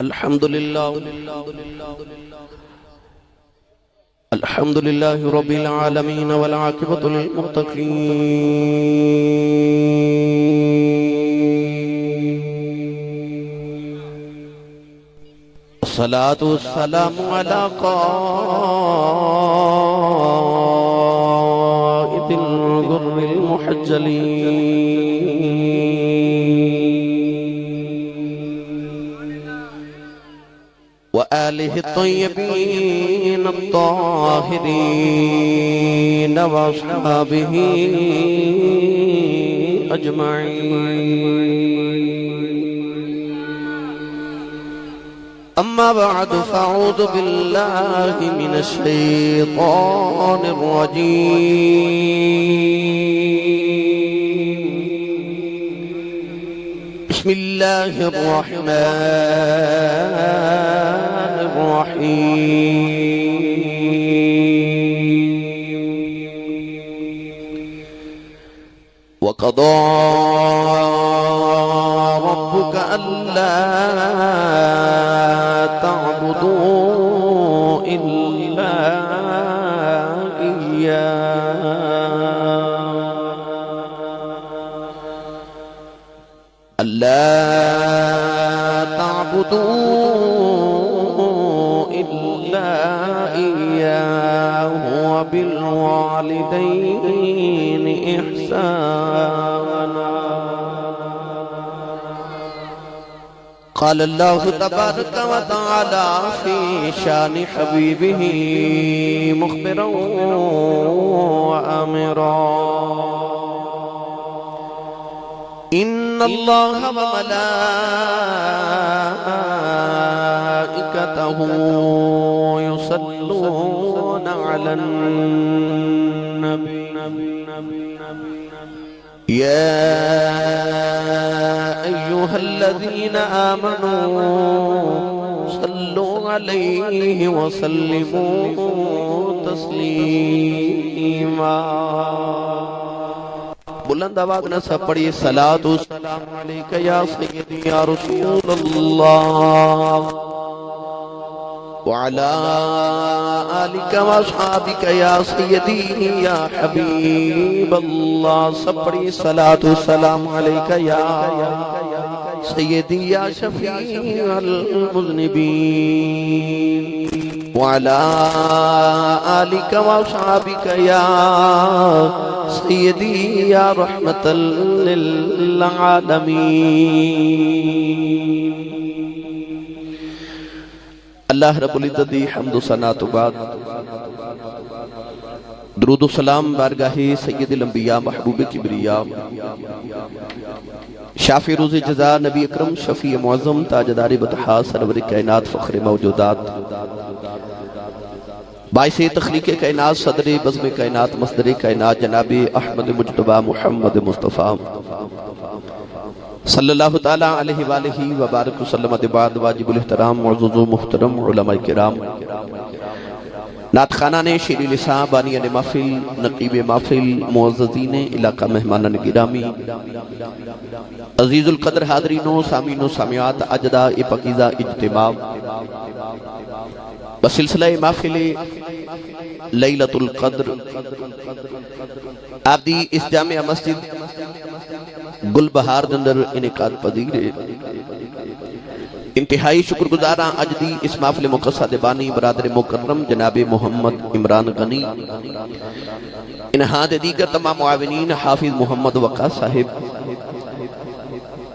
الحمد لله رب العالمين والعاقبة للمتقين الصلاة والسلام على قائد الغر المحجلين وآله الطيبين الطاهرين وأصحابه أجمعين. أما بعد فأعوذ بالله من الشيطان الرجيم. بسم الله الرحمن الرحيم. وقضى ربك ألا تعبدوا إلا إياه ألا تعبدوا إلا إياه وبالوالدين إحسانا. قال الله تبارك وتعالى في شان حبيبه مخبرا وآمرا: إن الله وملائكته يصلون على النبي يا أيها الذين آمنوا صلوا عليه وسلموا تسليما. بلند آواز نہ سب پڑھیے: صلاۃ والسلام علیک یا سیدی یا رسول اللہ وعلی آلک واصحابک یا سیدی یا حبیب اللہ. سب پڑھیے: صلاۃ والسلام علیک یا سیدی یا شفیع المذنبین وعلی آلک واصحابک یا سیدی یا رحمت للعالمین. اللہ رب العزت دی حمد و ثنا تو بعد درود و سلام بارگاہ سید الانبیاء محبوب کبریاء شافی روز جزا نبی اکرم شفیع معظم تاجدار بطحا سرور کائنات فخر موجودات باعث تخلیق کائنات صدر بزم کائنات مصدر کائنات جناب احمد مجتبی محمد مصطفیٰ صلی اللہ تعالیٰ علیہ وآلہ وبارک وسلم. بعد واجب الاحترام معزز و محترم علماء کرام، نعت خانہ نے شیری لسان، بانیان محفل، نقیب محفل، معززین علاقہ مہمانان گرامی، عزیز القدر حاضرینوں، سامعین و سامعات، اجداء پاکیزہ اجتماع بسلسلہ محفل لیلۃ القدر آپ دی اس جامعہ مسجد گل بہار دندر انعقاد پذیر انتہائی شکر گزاراں اج دی اس محفل مقصد بانی برادر مکرم جناب محمد عمران غنی، انہاں دے دیگر تمام معاونین، حافظ محمد وقاص صاحب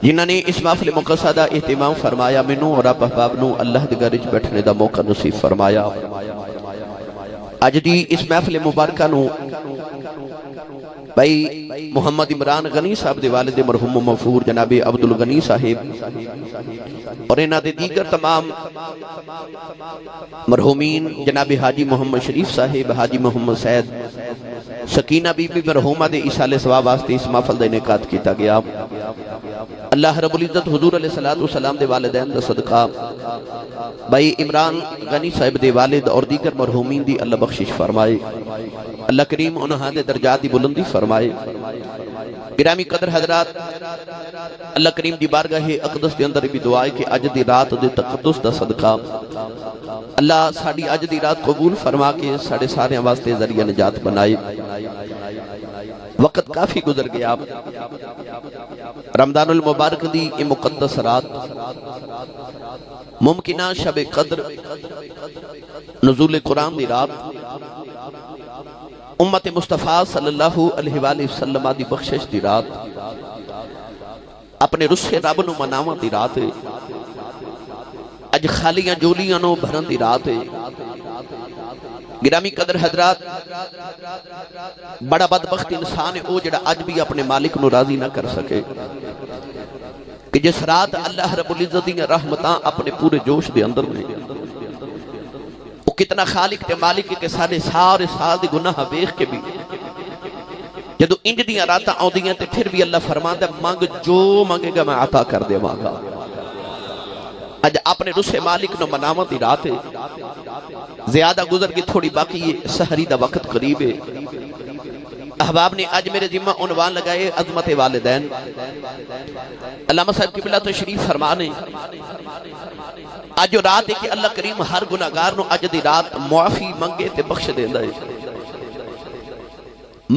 جنہاں نے اس محفل مقصدہ اہتمام فرمایا. منوں اور آپ احباب نوں اللہ دے گھر وچ بیٹھنے دا موقع نصیب فرمایا. اج دی اس محفل مبارکہ نوں بھائی محمد عمران غنی صاحب دے والد مرحوم مغفور جناب عبدالغنی صاحب اور انہاں دے دیگر تمام مرحومین جناب حاجی محمد شریف صاحب، حاجی محمد سید، سکینہ بی بی مرحومہ دے ایصال ثواب واسطے اس محفل دا انعقاد کیتا گیا. اللہ رب العزت حضور علیہ السلام دے والدین دا صدقہ بھائی عمران غنی صاحب دے والد اور دیگر مرحومین دی اللہ بخشش فرمائے. اللہ کریم انہاں دے درجات دی بلندی فرمائے. گرامی قدر حضرات، اللہ کریم دی بارگاہ اقدس دے اندر بھی دعا ہے کہ اج دی رات دے تقدس دا صدقہ اللہ ساڈی اج دی رات قبول فرما کے ساڈے سارے واسطے ذریعہ نجات بنائے۔ وقت کافی گزر گیا، رمضان المبارک دی یہ مقدس رات، ممکنہ شب قدر، نزول قرآن دی رات، امت مصطفیٰ صلی اللہ علیہ وآلہ وسلم دی بخشش دی رات، اپنے رسے رب نو مناواں دی رات ہے، اج خالیاں جولیاں نو بھرن دی رات ہے۔ گرامی قدر حضرات، بڑا بدبخت انسان ہے وہ جڑا اج بھی اپنے مالک نو راضی نہ کر سکے کہ جس رات اللہ رب العزت دی رحمتاں اپنے پورے جوش دے اندر میں، وہ کتنا خالق تے مالک ہے کہ سارے سال دی گناہ ویکھ کے بھی جدو انج دیاں راتاں آؤندیاں تے پھر بھی اللہ فرماندا ہے مانگ جو مانگے گا میں عطا کر دیواں گا۔ اج اپنے رسے مالک نو مناواں دی رات ہے، زیادہ گزر گئی تھوڑی باقی ہے، سحری دا وقت قریب ہے۔ احباب نے آج میرے ذمہ عنوان لگائے عظمت والدین۔ علامہ صاحب قبلہ تشریف فرمانے آج جو رات ہے کہ اللہ کریم ہر گناہگار نو اج دی رات معافی منگے تے بخش دیندا ہے،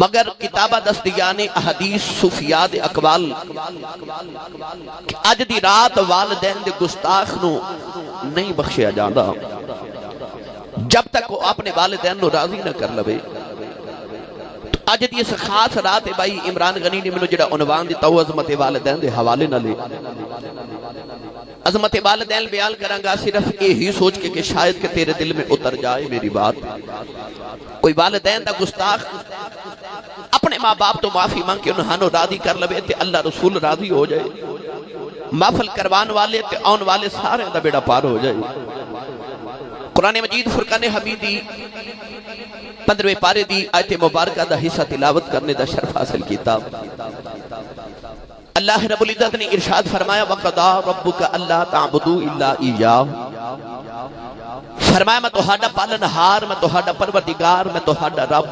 مگر کتابہ دستیان احادیث صوفیاء دے اقوال اج دی رات والدین دے گستاخ نو نہیں بخشیا جاندا جب تک وہ اپنے والدین نو راضی نہ کر لوے۔ اج دی اس خاص رات ہے بھائی عمران غنی نے مینوں جڑا عنوان دتا وہ عظمت والدین دے حوالے نال ہے۔ عظمت والدین بیان کراں گا صرف یہی سوچ کے کہ شاید کہ تیرے دل میں اتر جائے میری بات۔ کوئی والدین دا گستاخ اپنے ماں باپ تو معافی مانگ کے انہاں نو راضی کر لوے تے اللہ رسول راضی ہو جائے، محفل کروان والے تے آن والے سارے دا بیڑا پار ہو جائے۔ قرآن مجید فرقان حمید دی 15ویں پارے دی آیت مبارکہ دا حصہ تلاوت کرنے دا شرف حاصل کیتا۔ اللہ رب العزت نے ارشاد فرمایا وَقَضَىٰ رَبُّكَ أَلَّا تَعْبُدُوا إِلَّا إِيَّاهُ، فرمایا میں تہاڈا پالنہار، میں تہاڈا پروردگار، میں تہاڈا رب۔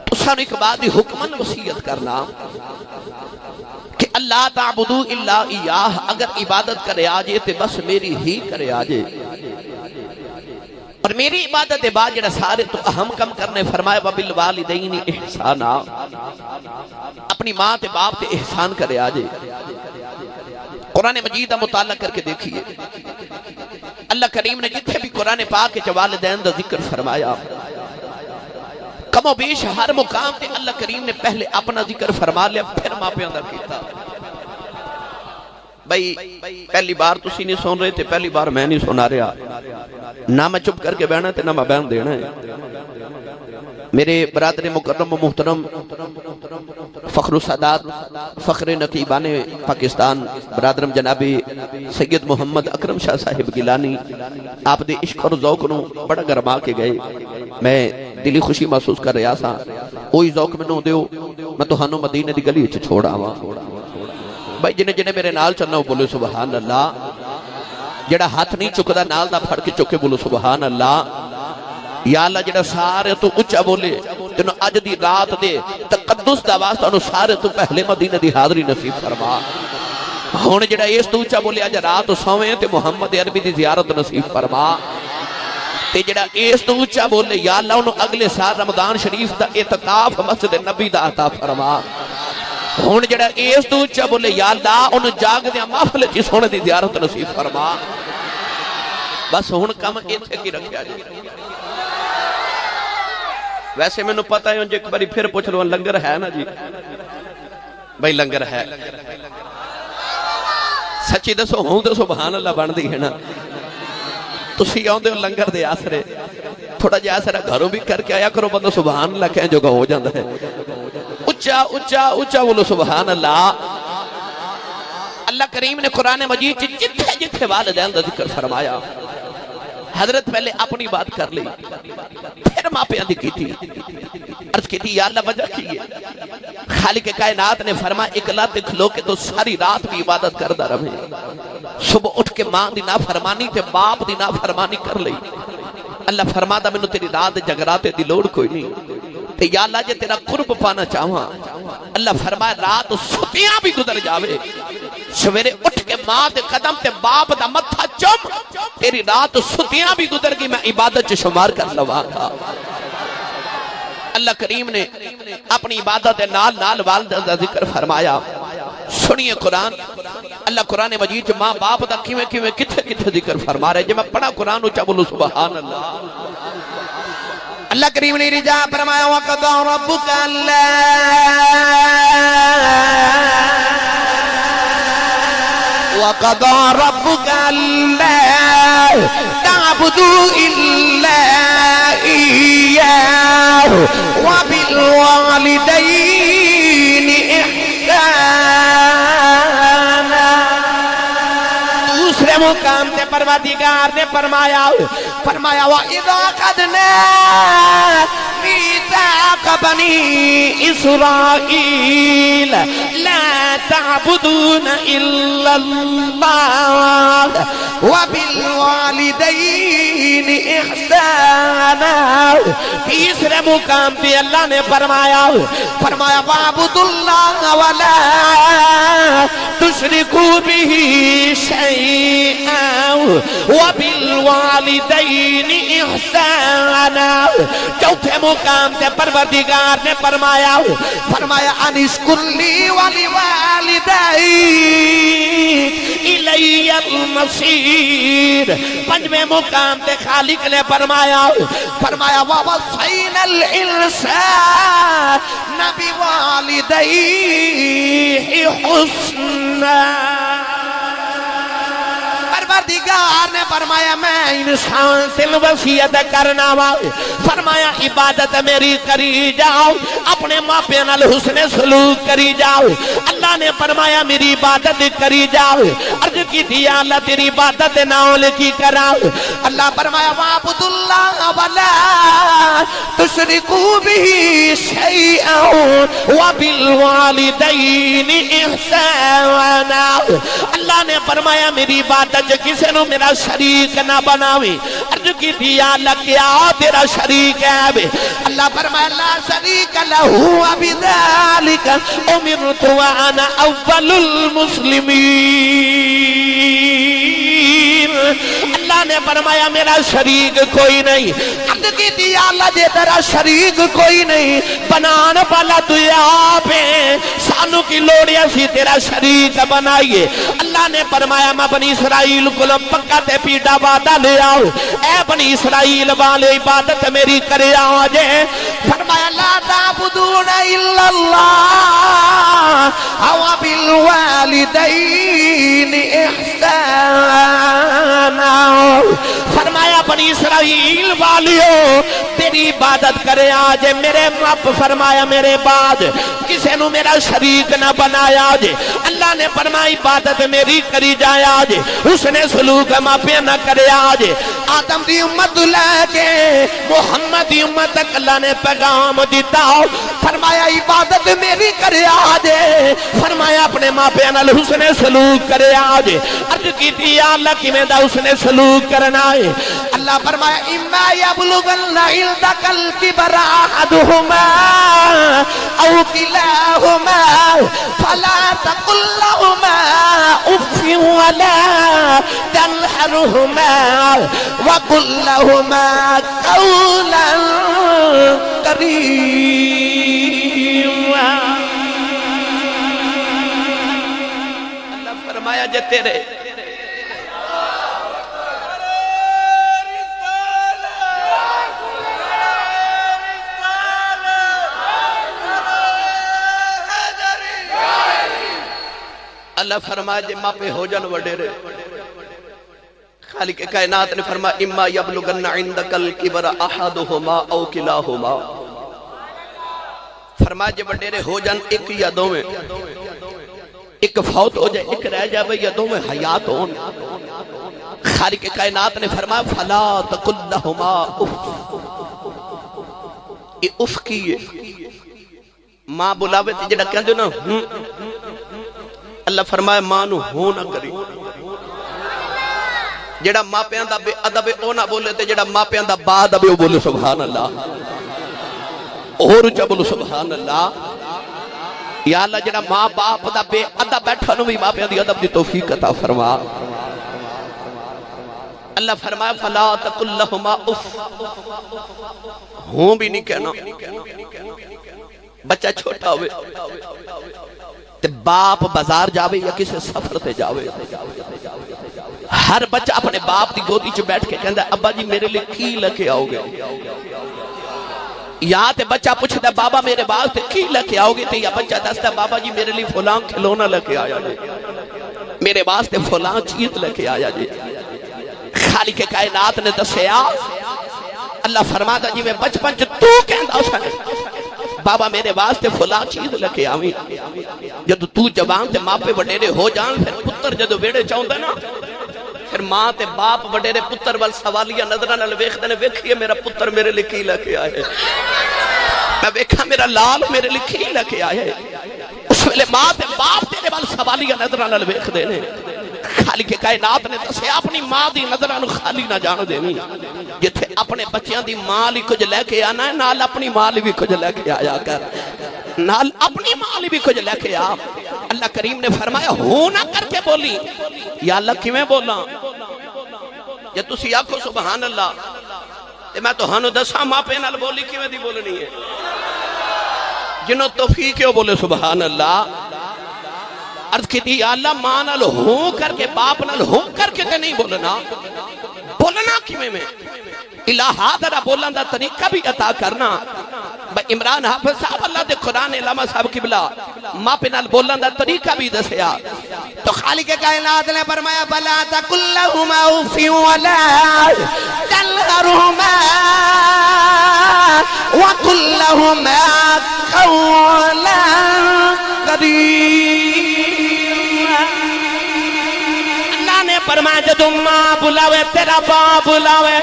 تساں ایک بات دی حکمن وصیت کرنا کہ اللہ تعبدو الا ایاہ، اگر عبادت کرے آجے تے بس میری ہی کرے آجے، اور میری عبادت دے بعد جڑا سارے تو اہم کم کرنے فرمایا وَبِالْوَالِدَيْنِ احسانا، اپنی ماں تے باپ تے احسان کرے آجے۔ قرآن مجید دا مطالعہ کر کے دیکھئے اللہ کریم نے جتھے بھی قرآن پاک کے والدین دا ذکر فرمایا، کم و بیش ہر مقام تے اللہ کریم نے پہلے اپنا ذکر فرما لیا پھر ماں پہ اندر کیتا۔ بھائی پہلی بار تسی نہیں سن رہے تھے، پہلی بار میں نہیں سنا رہا، نہ میں چپ کر کے بہنا تے نہ میں بہن دینا ہے۔ میرے برادر مکرم و محترم فخر السادات فخر نقیبان پاکستان برادرم جناب سید محمد اکرم شاہ صاحب گیلانی آپ دے عشق اور ذوق نو بڑا گرما کے گئے، میں دلی خوشی محسوس کر رہا سا، وہی ذوق میں نو دیو میں تہانوں مدینے دی گلی وچ چھوڑ آواں۔ بھائی جنے جنے میرے نال چلنا وہ بولے سبحان اللہ، جڑا ہاتھ نہیں چکدا نال دا پھڑ کے چکے بولو سبحان اللہ۔ یا اللہ جڑا سارے تو اچھا بولے جنہوں اج دی رات دے تقدس دا واسطہ انہوں سارے تو پہلے مدینہ دی حاضری نصیب فرما، ہونے جڑا اس تو اچھا بولے اج رات سویں تے محمد عربی دی زیارت نصیب فرما، تے جڑا اس تو اچھا بولے یا اللہ انہوں اگلے سال رمضان شریف دا اعتکاف مسجد نبی دا عطا فرما، ہون جڑا اس تو اچھا بولے یا اللہ انہوں جاگ دیا محفل جی سونے دی زیارت نصیب فرما۔ بس ہون کم ایتھے کی رکھیا جی۔ ویسے میں نے پتا ہے انجھے ایک باری پھر پوچھ لو لنگر ہے نا جی؟ بھائی لنگر ہے، سچی دسو ہوں تو سبحان اللہ بن دی ہے نا، تسی آؤں دے لنگر دے آسرے تھوڑا جا آسرہ گھروں بھی کر کے آیا کرو بندہ سبحان اللہ کہیں جو گا ہو جاندہ ہے، اچھا اچھا اچھا بولو سبحان اللہ۔ اللہ کریم نے قرآن مجید جتھے جتھے والدین دا ذکر فرمایا، حضرت پہلے اپنی بات کر لی پھر ماں پہ اندھی کی تھی، عرض کی تھی یا اللہ وجہ کی ہے، خالق کائنات نے فرمایا اکلا دکھلو کہ تو ساری رات بھی عبادت کردہ رہے، صبح اٹھ کے ماں دی نافرمانی تے باپ دی نافرمانی کر لی، اللہ فرماتا میں نے تیری رات جگراتے دی لوڑ کوئی نہیں، تے یا اللہ جے تیرا قرب پانا چاہواں اللہ فرمائے رات ستیاں بھی گزر جاوے سویرے اٹھ کے ماں دے قدم تے باپ دا متھا چم تیری رات ستیاں بھی گزر گئی میں عبادت چ شمار کر لواں گا اللہ کریم نے اپنی عبادت دے نال نال والدہ دا ذکر فرمایا سنیے قرآن اللہ قرآن مجید چ ماں باپ دا کیویں کیویں کتھے کتھے ذکر فرما رہے جے میں پڑھا قرآن اچا بولو سبحان اللہ اللہ کریم نے رجا فرمایا وَقَضَى رَبُّكَ أَلَّا وَقَضَى رَبُّكَ أَلَّا تَعْبُدُوا إِلَّا إِيَّاهُ وَبِالْوَالِدَيْنِ إِحْسَانًا دوسرے مقام تے پروردگار نے فرمایا وَإِذَا أَخَذْنَا مِيثَاقَ بَنِي إِسْرَائِيلَ لَا تَعْبُدُونَ إِلَّا اللَّهَ وَبِالْوَالِدَيْنِ إِحْسَانًا تیسرے مقام پہ اللہ نے فرمایا وَاعْبُدُوا اللَّهَ وَلَا تُشْرِكُوا بِهِ شَيْئًا وَبِالْوَالِدَيْنِ إِحْسَانًا چوتھے مقام تے پروردگار نے فرمایا انشکر لی وَلِوَالِدَيْكَ إِلَيَّ الْمَصِيرُ پنجویں مقام تے خالق نے فرمایا وَوَصَّيْنَا الْإِنسَانَ بِوَالِدَيْهِ حُسْنًا پروردگار نے فرمایا میں انسان سے وصیت کرنا وا فرمایا عبادت میری کری جاؤ اپنے ماں پہ نال حسن سلوک کری جاؤ اللہ نے فرمایا میری عبادت کری جاؤ عرض کی تھی اللہ تیری عبادت ناول کی کراؤ اللہ فرمایا وَاعْبُدُوا اللَّهَ وَلَا تُشْرِكُوا بِهِ شَيْئًا وَبِالْوَالِدَيْنِ إِحْسَانًا اللہ نے فرمایا میری عبادت کسے نو میرا شریک نہ بناوی عرض کی تھی یا اللہ کیا تیرا شریک ہے اللہ فرمایا لا شریک لہو وبذالک امرت وانا اول المسلمین اللہ نے فرمایا میرا شریک کوئی نہیں عرض کی تھی یا اللہ جے تیرا شریک کوئی نہیں بنان والا تو آپ ہیں سانو کی لوڑیا سی تیرا شریک بنائیے اللہ نے فرمایا میں بنی اسرائیل کو پکا تے پیٹا وعدہ لے آؤ اے بنی اسرائیل والے عبادت میری کرے آؤ جے فرمایا لا تعبدون الا اللہ وبالوالدین احسانا فرمایا بنی اسرائیل والیو تیری عبادت کرے آج میرے رب فرمایا میرے بعد کسے نو میرا شریک نہ بنایا جے اللہ نے فرمایا عبادت میری کری جائے آج حسن سلوک ماپے نہ کرے آج آدم دی امت لے کے محمد دی امت تک اللہ نے پیغام دیتا فرمایا عبادت میری کرے آج فرمایا اپنے ماپے نال حسن سلوک کرے آج عرض کی تھی یا اللہ کی میں دا حسن سلوک کرنا ہے اللہ فرمایا اما یبلغن عندک الکبر احدہما او کلاہما فلا تقل لهما اف ولا تنحرهما وقل لهما قولا کریما اللہ فرمایا جے تیرے اللہ فرمایا جے ماں پہ ہو جن وڈیرے خالق کائنات نے فرمایا اما یبلغن عندک الکبر احدہما او کلاہما فرمایا جے وڈیرے ہو جن ایک یا دو میں ایک فوت ہو جائے ایک رہ جائے یا دو میں حیات ہون خالق کائنات نے فرمایا فلا تقل لہما اف اف کیے ماں بلاوے تے جڑا کہندے نا اللہ فرمائے ماں نو ہو نہ کری جڑا ماں پیاں دا بے ادب او نہ بولے تے جڑا ماں پیاں دا با ادب او بولے سبحان اللہ اور اچھا بولو سبحان اللہ یا اللہ جڑا ماں باپ دا بے ادب بیٹھا نو بھی ماں پہ دی ادب دی توفیق عطا فرما اللہ فرمایا فلا تقل لهما اف ہوں بھی نہیں کہنا بچہ چھوٹا ہوئے تے باپ بازار جاوے یا کسی سفر تے جاوے ہر بچہ اپنے باپ دی گودی چ بیٹھ کے کہندا ابا جی میرے لئے کی لے کے آؤ گے یا تے بچہ پوچھتا ہے بابا میرے واسطے کی لے کے آؤ گے تے یا بچہ دستا ہے بابا جی میرے لیے فلاں کھلونا لے کے آیا جی میرے واسطے فلاں چیز لے کے آیا جی خالق کائنات نے دسیا اللہ فرماتا جی میں بچپن چ تو کہندا سن بابا میرے واسطے فلاں چیز لے کے آویں جدو تو جوان تے ماں پہ وڈیرے ہو جان پھر پتر جدو ویڑے چاہندا نا پھر ماں تے باپ وڈیرے پتر وال سوالیہ نظراں نال ویکھدے نے ویکھیے میرا پتر میرے لئے کی لے کے آئے میں ویکھا میرا لال میرے لئے کی لے کے آئے اس ویلے ماں تے باپ تیرے وال سوالیہ نظراں نال ویکھدے نے خالق کائنات نے دسیا اپنی ماں دی نظراں نو خالی نہ جان دینی جتھے اپنے بچیاں دی ماں لئی کچھ لے کے آنا ہے نال اپنی ماں لئی بھی کچھ لے کے آیا کر نال اپنی ماں لئی بھی کچھ لے کے آ اللہ کریم نے فرمایا ہوں نہ کر کے بولی یا اللہ کیویں بولاں جے تسی آکھو سبحان اللہ تے میں تو ہنو دساں ماں پہ نال بولی کیویں دی بولنی ہے جنوں توفیق ہے بولے سبحان اللہ عرض کی تھی یا اللہ ماں نال ہوں کر کے باپ نال ہوں کر کے تے نہیں بولنا کیویں میں الہا ذرا بولن دا طریقہ بھی عطا کرنا عمران حافظ صاحب اللہ دے قرآن علامہ صاحب قبلہ ماں پہ نال بولن دا طریقہ بھی دسیا تو خالق کائنات نے فرمایا فلا تقل لهما اف ولا تنهرهما وقل لهما قولا كريما اللہ نے فرمایا جدو ماں بلاوے تیرا باپ بلاوے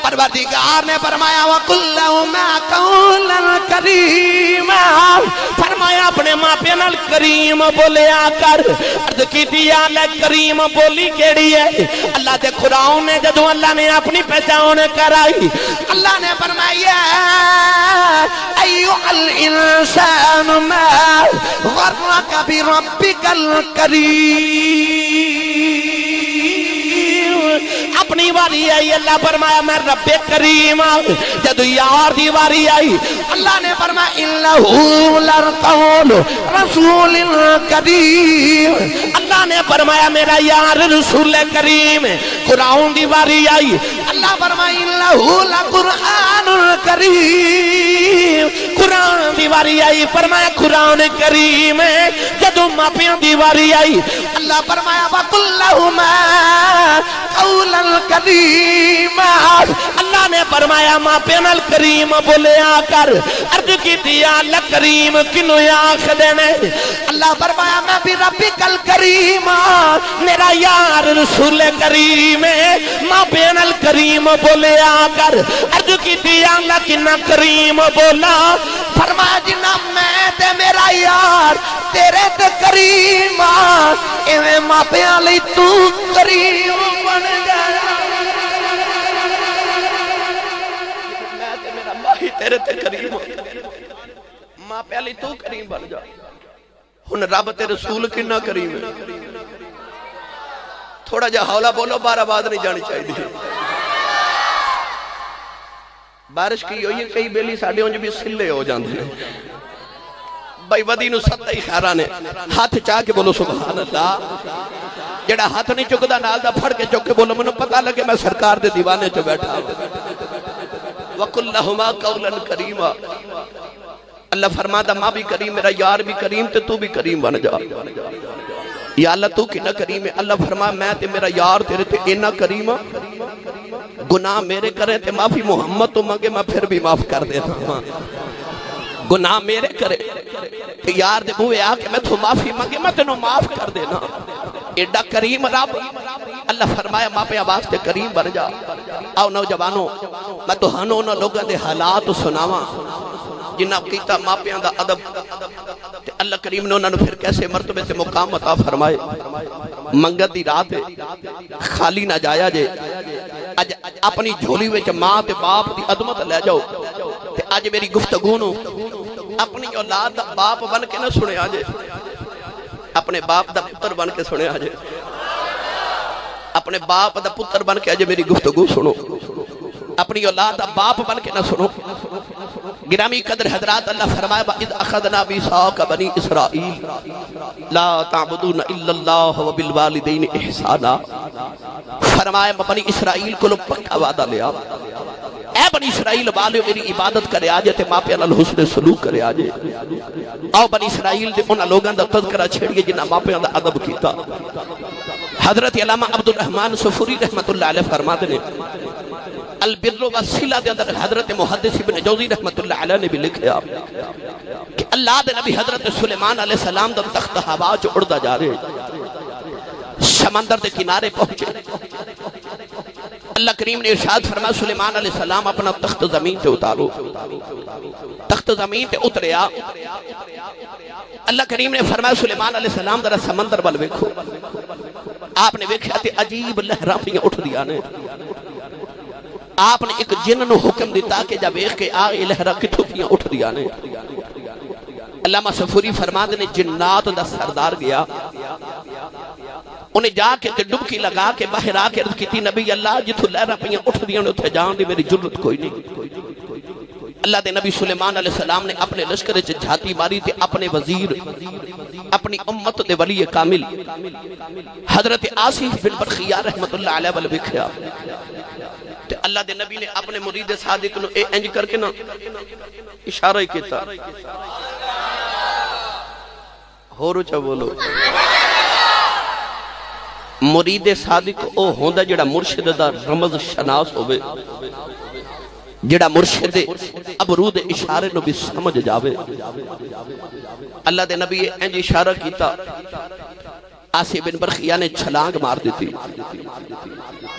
پروردگار نے فرمایا وَقُلْ لَهُمَا قَوْلًا كَرِيمًا فرمایا اپنے ماں پہ نال کریم بولیا کر عرض کی دیا اللہ کریم بولی کیڑی ہے اللہ دے قرآن نے جدو اللہ نے اپنی پہچان کرائی اللہ نے فرمایا ایوہ الانسان ما غرک بربک الکریم اپنی واری آئی اللہ فرمایا میں رب کریم جدو یار دی واری آئی اللہ نے فرمایا انہو لرقول رسول کریم اللہ نے فرمایا میرا یار رسول کریم قرآن دی واری آئی اللہ فرمایا انہو لقرآن کریم قرآن دی واری آئی فرمایا قرآن کریم جدو ماپیاں دی واری آئی اللہ فرمایا وَقُلْ لَهُمَا قَوْلًا کریما اللہ نے فرمایا ماں پہ نال کریم بولیا کر عرض کی دیا اللہ کریم کنو آنکھ دینے اللہ فرمایا میں بھی ربی کل کریم میرا یار رسول کریم ماں پہ نال کریم بولیا کر عرض کی دیا اللہ کنہ کریم بولا فرمایا جنہ میں تے میرا یار تیرے تے کریم ایویں ماں پہ علی تو کریم بن جایا تیرے تے کریم ماں پہلی تو کریم بن جا ہن رب تے رسول کنا کریم ہے تھوڑا جا حولا بولو بار آواز نہیں جانی چاہیے بارش کی ہوئی ہے کئی بیلی ساڑھے ہوں جو بھی سلے ہو جاندے ہیں بھائی ودی نو ستہ ہی خیرہ نے ہاتھ چاہ کے بولو سبحان اللہ جڑا ہاتھ نہیں چکدہ نال دا پھڑ کے چک کے بولو منو پتہ لگے میں سرکار دے دیوانے چو بیٹھا وَقُلْ لَهُمَا قَوْلًا كَرِيمًا اللہ فرماتا ماں بھی کریم میرا یار بھی کریم تے تو بھی کریم بن جا یا اللہ تو کی نہ کریم ہے اللہ فرمایا میں تے میرا یار تیرے تے اینا کریم گناہ میرے کرے تے معافی محمد تو مانگے میں پھر بھی معاف کر دیتا ہوں گناہ میرے کرے تے یار دے بوئے آکے میں تو معافی مانگے میں تینوں معاف کر دینا ایڈا کریم رب اللہ فرمایا ماں پہ آواز تے کریم بن جا آؤ نوجوانوں میں تو ہنو نہ لوگاں دے حالات سناواں جنہ کیتا ماں پیاں دا ادب تے اللہ کریم نے انہوں نے پھر کیسے مرتبے تے مقام عطا فرمائے منگت دی رات ہے خالی نہ جایا جے اج اپنی جھولی وچ ماں تے باپ دی عظمت لے جاؤ تے اج میری گفتگو نو اپنی اولاد دا باپ بن کے نہ سنے آجے، اپنے باپ دا پتر بن کے سنے آجے، اپنے باپ دا پتر بن کے آجے میری گفتگو سنو، اپنی اولاد دا باپ بن کے نہ سنو۔ گرامی قدر حضرات اللہ فرمائے وَإِذْ أَخَذْنَا مِيثَاقَ بَنِي إِسْرَائِيلَ لَا تَعْبُدُونَ إِلَّا اللَّهَ وَبِالْوَالِدَيْنِ إِحْسَانًا، فرمائے بنی اسرائیل کو لو پکا وعدہ لیا، اے بنی اسرائیل والے میری عبادت کرے آجے تے ماں پہ اللہ حسن سلوک کرے آجے۔ آؤ بنی اسرائیل دے انہا لوگاں دا تذکرہ چھڑیے جنہا ماں پہ اللہ عدب کیتا۔ حضرت علامہ عبدالرحمن صفوری رحمت اللہ علیہ فرماتے نے البر والصلہ دے اندر حضرت محدث ابن جوزی رحمت اللہ علیہ نے بھی لکھیا کہ اللہ دے نبی حضرت سلیمان علیہ السلام دا تخت ہوا جو اڑدا جا رہے، سمندر دے کنارے پہنچے، اللہ کریم نے ارشاد فرمایا سلیمان علیہ السلام اپنا تخت زمین تے اتارو، تخت زمین تے اتریا، اللہ کریم نے فرمایا سلیمان علیہ السلام ذرا سمندر بل ویکھو، آپ نے ویکھیا تے عجیب لہراں پیاں اٹھ دیا نے، آپ نے ایک جن نو حکم دیتا کہ جب ایک کے آگے لہرہ کتھوں پیاں اٹھ دیا نے۔ علامہ صفوری فرماتے نے جنات دا سردار گیا، انہیں جا کے ڈبکی لگا کے باہر آ کے عرض کی تھی نبی اللہ جتھوں لہرہ پیاں اٹھ دیا نے اتھے جان دی میری جرت کوئی نہیں۔ اللہ دے نبی سلیمان علیہ السلام نے اپنے لشکر سے جھاتی ماری تھے، اپنے وزیر اپنی امت دے ولی کامل حضرت آصف بن برخیہ رحمت اللہ علیہ والے بکھیا، تو اللہ دے نبی نے اپنے مرید صادق نو انج کر کے نا اشارہ ہی کیتا، ہو روچا بولو، مرید صادق او ہوندہ جڑا مرشد دا رمز شناس ہوئے، جڑا مرشد ابرود اشارے نو بھی سمجھ جاوے۔ اللہ دے نبی انج اشارہ کیتا، آصف بن برخیہ نے چھلانگ مار دیتی،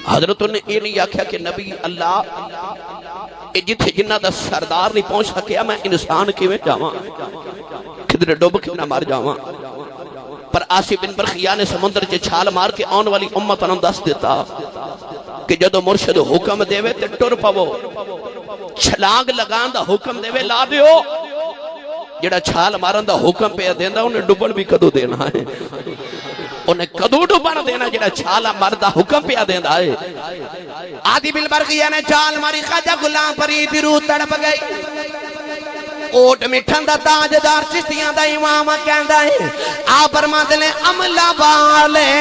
حضرتوں نے یہ نہیں آکھیا کہ نبی اللہ جتھے جنہ دا سردار نہیں پہنچ سکیا میں انسان کی میں جاواں، کدھر ڈوب کے نہ مار جاواں، پر آصف بن برخیہ نے سمندر چے چھال مار کے آن والی امت انہوں دس دیتا کہ جدو مرشد حکم دے وے تے ٹر پاو، چھلانگ لگان دا حکم دے وے لا دیو، جڑا چھال مارن دا حکم پہ دینا انہیں ڈبن بھی کدو دینا ہے، انہیں کدو ڈبن دینا جڑا چھالا مردہ حکم پہ دینا ہے۔ آدھی بن برخیہ نے چھال ماری خواجہ غلام فرید دی روح تڑپ گئی، اوٹ مٹھن دا تاجدار چشتیاں دا امام کہندا ہے، آپ فرماتے نے عملہ والے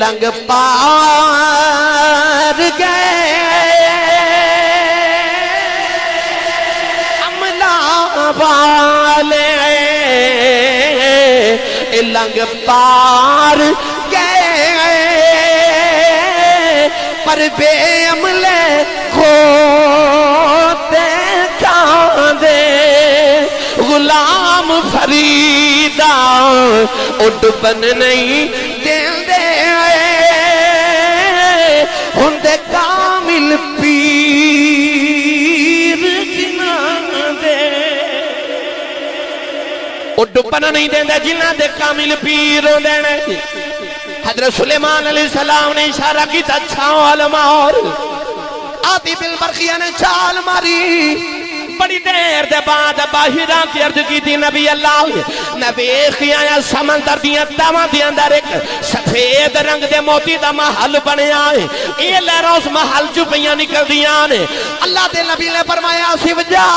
لنگ پار گئے، عملہ والے لنگ پار گئے، پر بے عملے کھوتے چاندے، غلام فریدہ اٹھ بن نہیں دیندے، ہوندے کامل پیر جنہ دے، اٹھ بن نہیں دیندے جنہ دے کامل پیر ہوندے۔ حضرت سلیمان علیہ السلام نے اشارہ کی تھا چھاؤں علماء، اور آتی بن برخیہ نے چھال ماری، بڑی دیر دے بعد باہرہ کی عرض کی تھی نبی اللہ میں بیخی آیا سمندر دیا تاما دیا اندر ایک سفید رنگ دے موتی دا محل بنے آئے، اے لہرہ اس محل چپیاں نکل دیا نے۔ اللہ دے نبی نے فرمایا آصف جا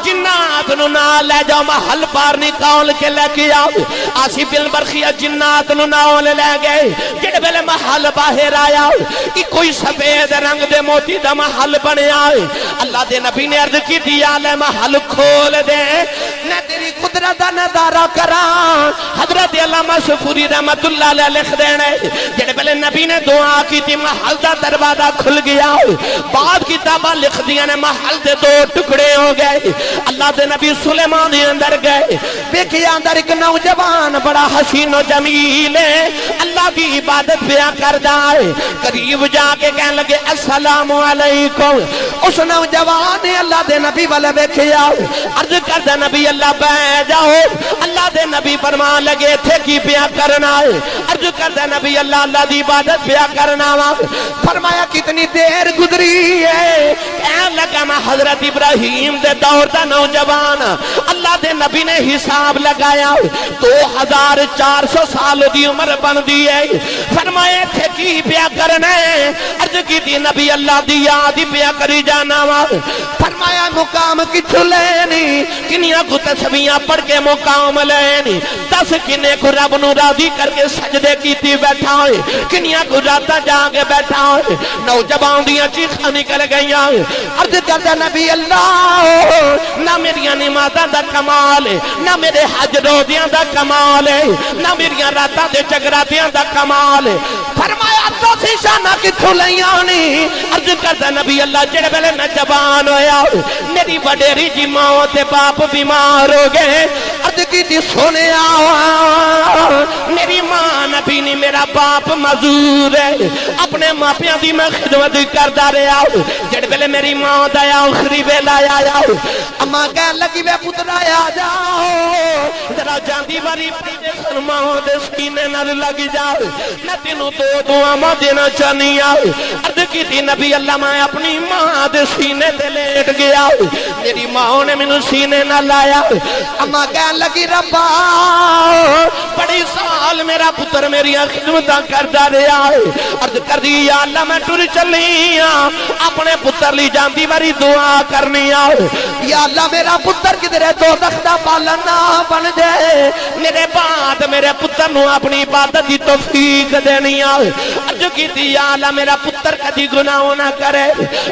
جنات نو نہ لے جاؤ محل پار نکال کے لے کے آؤ۔ آصف بن برخیہ جنات نو نہ لے گئے، جڑے بلے محل باہر آیا کہ کوئی سفید رنگ دے موتی دا محل بنے آئے۔ اللہ دے نبی نے عرض کی دیا لے محل کھول دے میں تیری قدرت دا نظارہ کران۔ حضرت علامہ صفوری رحمت اللہ علیہ لکھ دینے جڑے پہلے نبی نے دعا کی تھی محل دا دروازہ کھل گیا، بعد کتابہ لکھ دیا نے محل دے دو ٹکڑے ہو گئے۔ اللہ دے نبی سلیمان دے اندر گئے، دیکھیا اندر ایک نوجوان بڑا حسین و جمیل ہے، اللہ اللہ کی عبادت پیا کر جائے. قریب جا کے کہنے لگے السلام علیکم. اس نوجوان نے اللہ دے نبی والے ویکھیا, عرض کردا نبی اللہ بیٹھ جاؤ. اللہ دے نبی فرمان لگے تھے کی پیا کرنا ہے. عرض کردا نبی اللہ دی عبادت پیا کرنا وا. فرمایا کتنی دیر گزری ہے. کہنے لگا میں حضرت ابراہیم دے دور دا نوجوان. اللہ دے نبی نے حساب لگایا 2400 سال دی عمر بن دی ہے. فرمایا تھے کی پیا کرنا ہے. عرض کی دی نبی اللہ دی یاد پیا کری جانا وا. فرمایا مقام کچھ لینی, کنیاں کو تسبیحاں پڑھ کے مقام لینی. 10 کنے کو رب نو راضی کر کے سجدے کیتی بیٹھا ہے. کنیاں کو راتا جا کے بیٹھا ہے. نوجوان دیاں چیخاں نکل گئیاں. عرض کردا نبی اللہ نہ میری نمازاں دا کمال ہے, نہ میرے حج روزیاں دا کمال ہے, نہ میری راتاں دے جگراتیاں دا کمال ہے. فرمایا تو شانہ کتھوں لیاں نی. عرض کردا نبی اللہ جڑے ویلے میں جوان ہویا میری وڈیری جی ماں تے باپ بیمار ہو گئے. عرض کیتی سنیا میری ماں نبی نہیں میرا باپ معذور ہے. اپنے ماپیاں دی میں خدمت کردا رہیا. جڑے ویلے میری ماں دا آخری ویلا آیا اما کہن لگی وے پتر آیا جاؤ ذرا جاندی واری پریدے سن ماں دے سینے نال لگ جاؤ. میں تینوں دو دعاواں دینا چاہنی آ. عرض کیتی نبی اللہ میں اپنی ماں دے سینے تے لیٹ گیا. میری ماں نے مینوں سینے نال لایا. اما کہن لگی ربا بڑی سال میرا پتر میری خدمتاں کردا رہیا ہے. عرض کر دی یا اللہ میں ٹر چلی ہاں اپنے پتر لی جاندی واری دعا کرنی آ. یا اللہ میرا پتر کدھرے دوزخ دا پالن نہ بن جائے. میرے بعد میرے پتر نو اپنی عبادت دی توفیق دینی آ. عرض کیتی یا اللہ میرا پتر کدی گناہ نہ کرے.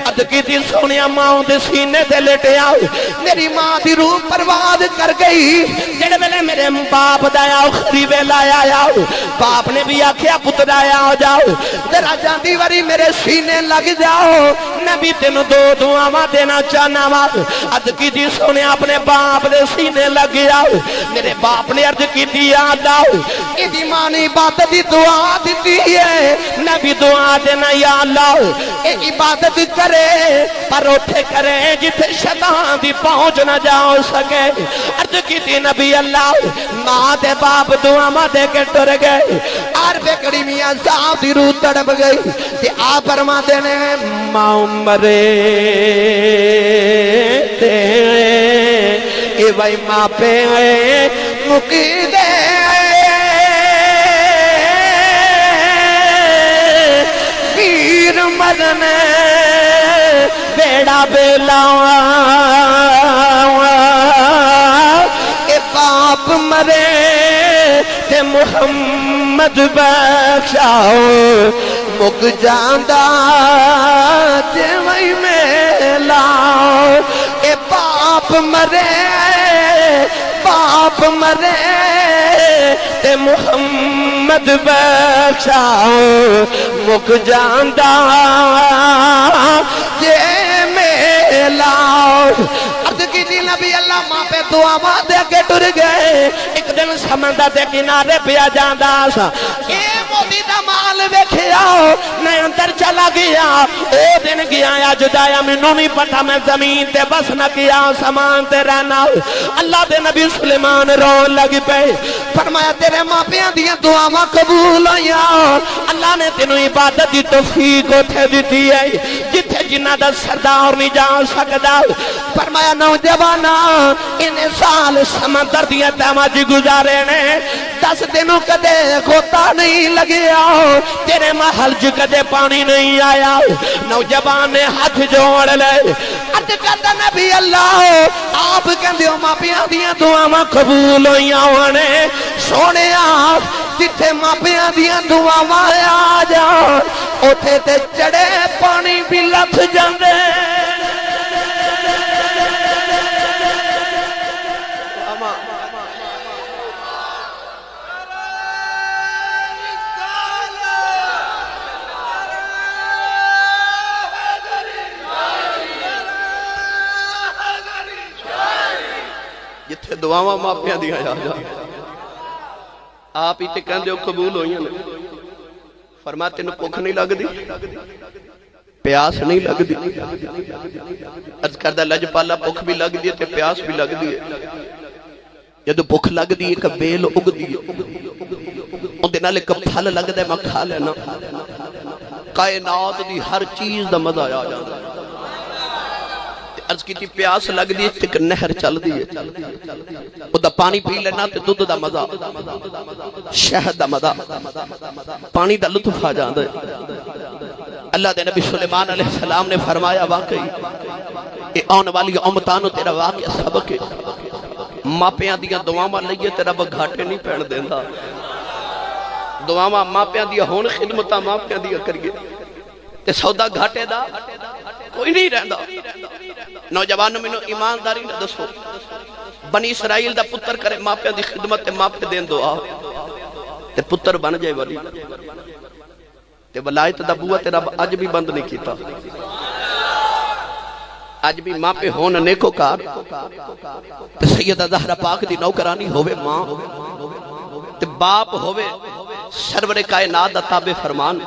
عرض کیتی سونیا ماں دے سینے تے لیٹیا. میری ماں دی روح پرواز کر گئی. جڑے ویلے میرے باپ دا آخری ویلا آیا باپ نے بھی آکھیا پتر آیا ہو جاؤ ذرا جاندی واری میرے سینے لگ جاؤ. میں بھی تینوں دو دعاواں دینا چاہنا وا. عرض کیتی سونیا اپنے باپ دے سینے لگ جاؤ. میرے باپ نے عرض کیتی یا اللہ ایدی ماں نے عبادت دی دعا دیتی ہے میں بھی دعا دینا یا اللہ اے عبادت کرے پر اٹھے کرے جتھے شیطان دی پہنچ نہ جاؤ سکے. عرض کیتی نبی اللہ ماں دے باپ دعاواں دے کے ٹر گئے. آر بیکڑی میاں صاحب دی روح تڑپ گئی تے آپ فرما دینے ماں مرے تے اے بھائی ماں پہ مکی دے پیر مرنے بیڑا بیلاواں اے باپ مرے تے محمد بخشاؤ مک جاندہ جوئی میں لاؤ. اے باپ مرے تے محمد بخشاؤ مک جاندہ جے میں لاؤ. عرض کی دی نبی اللہ ماں پہ دعا دے کے ٹر گئے. ایک دن سمندر دے کنارے پیا جاندہ سا اے موتی دا مال ویکھیا میں اندر چلا گیا. او دن گیا یا جدایا مینوں نہیں پتا میں زمین تے بس نہ کیا سامان تے رہنا. اللہ دے نبی سلیمان رون لگ پے. فرمایا تیرے ماں پیاں دیاں دعاواں قبول ہویاں. اللہ نے تینوں عبادت دی توفیق اوتھے دتی ہے جتھے جنہ دا سردار نہیں جا سکدا. فرمایا نوجوانا انہیں سال سمندر دیاں تیماں جی گزارے نے 10 دنوں کدے غوطہ نہیں لگیا تیرے محل جی کدے پانی نہیں آیا. نوجوان نے ہاتھ جوڑ لے. عرض کرتا نبی اللہ آپ کہندے ہو ماپیاں دیاں دعاواں قبول ہویاں ہونے. سونے جتھے ماپیاں دیاں دعاواں آ جان اوتھے تے چڑے پانی بھی لتھ جاندے. جتھے دعاواں ماپیاں دیاں آ جان آپ ہی تے کہندے ہو قبول ہوئیاں نے. فرمایا تینوں بھوک نہیں لگدی پیاس نہیں لگدی عرض کردہ لجپالا بھوک بھی لگدی ہے تے پیاس بھی لگدی ہے جدو بھوک لگدی ہے ایک بیل اگدی ہے اندے نال ایک پھل لگدا ہے میں کھا لینا کائنات دی ہر چیز دا مزہ آ جاندا ہے عرض کی تھی پیاس لگ دی ایک نہر چل دی ہے او دا پانی پی لینا تے دودھ دا مزہ شہد دا مزہ پانی دا لطف آ جاندا ہے اللہ دے نبی سلیمان علیہ السلام نے فرمایا واقعی اے آن والی امتانو تیرا واقعہ سبق ہے ماپیاں دیاں دعاواں لئیے تیرا بگھاٹے نہیں پہن دیندہ دعاواں ماپیاں دیا ہون خدمتاں ماپیاں دیا کریے تے سودا گھاٹے دا کوئی نہیں رہندا نوجوانوں میں ایمانداری نہ دسو بنی اسرائیل دا پتر کرے ماپیاں دی خدمت تے ماپے دین دعا تے پتر بن جائے ولی تے ولایت دا بوا تے رب اج بھی بند نہیں کیتا اج بھی ماں پہ ہون نیکو کار تے سیدہ زہرا پاک دی نوکرانی ہوئے ماں تے باپ ہوئے سرور کائنات دا تابع فرمان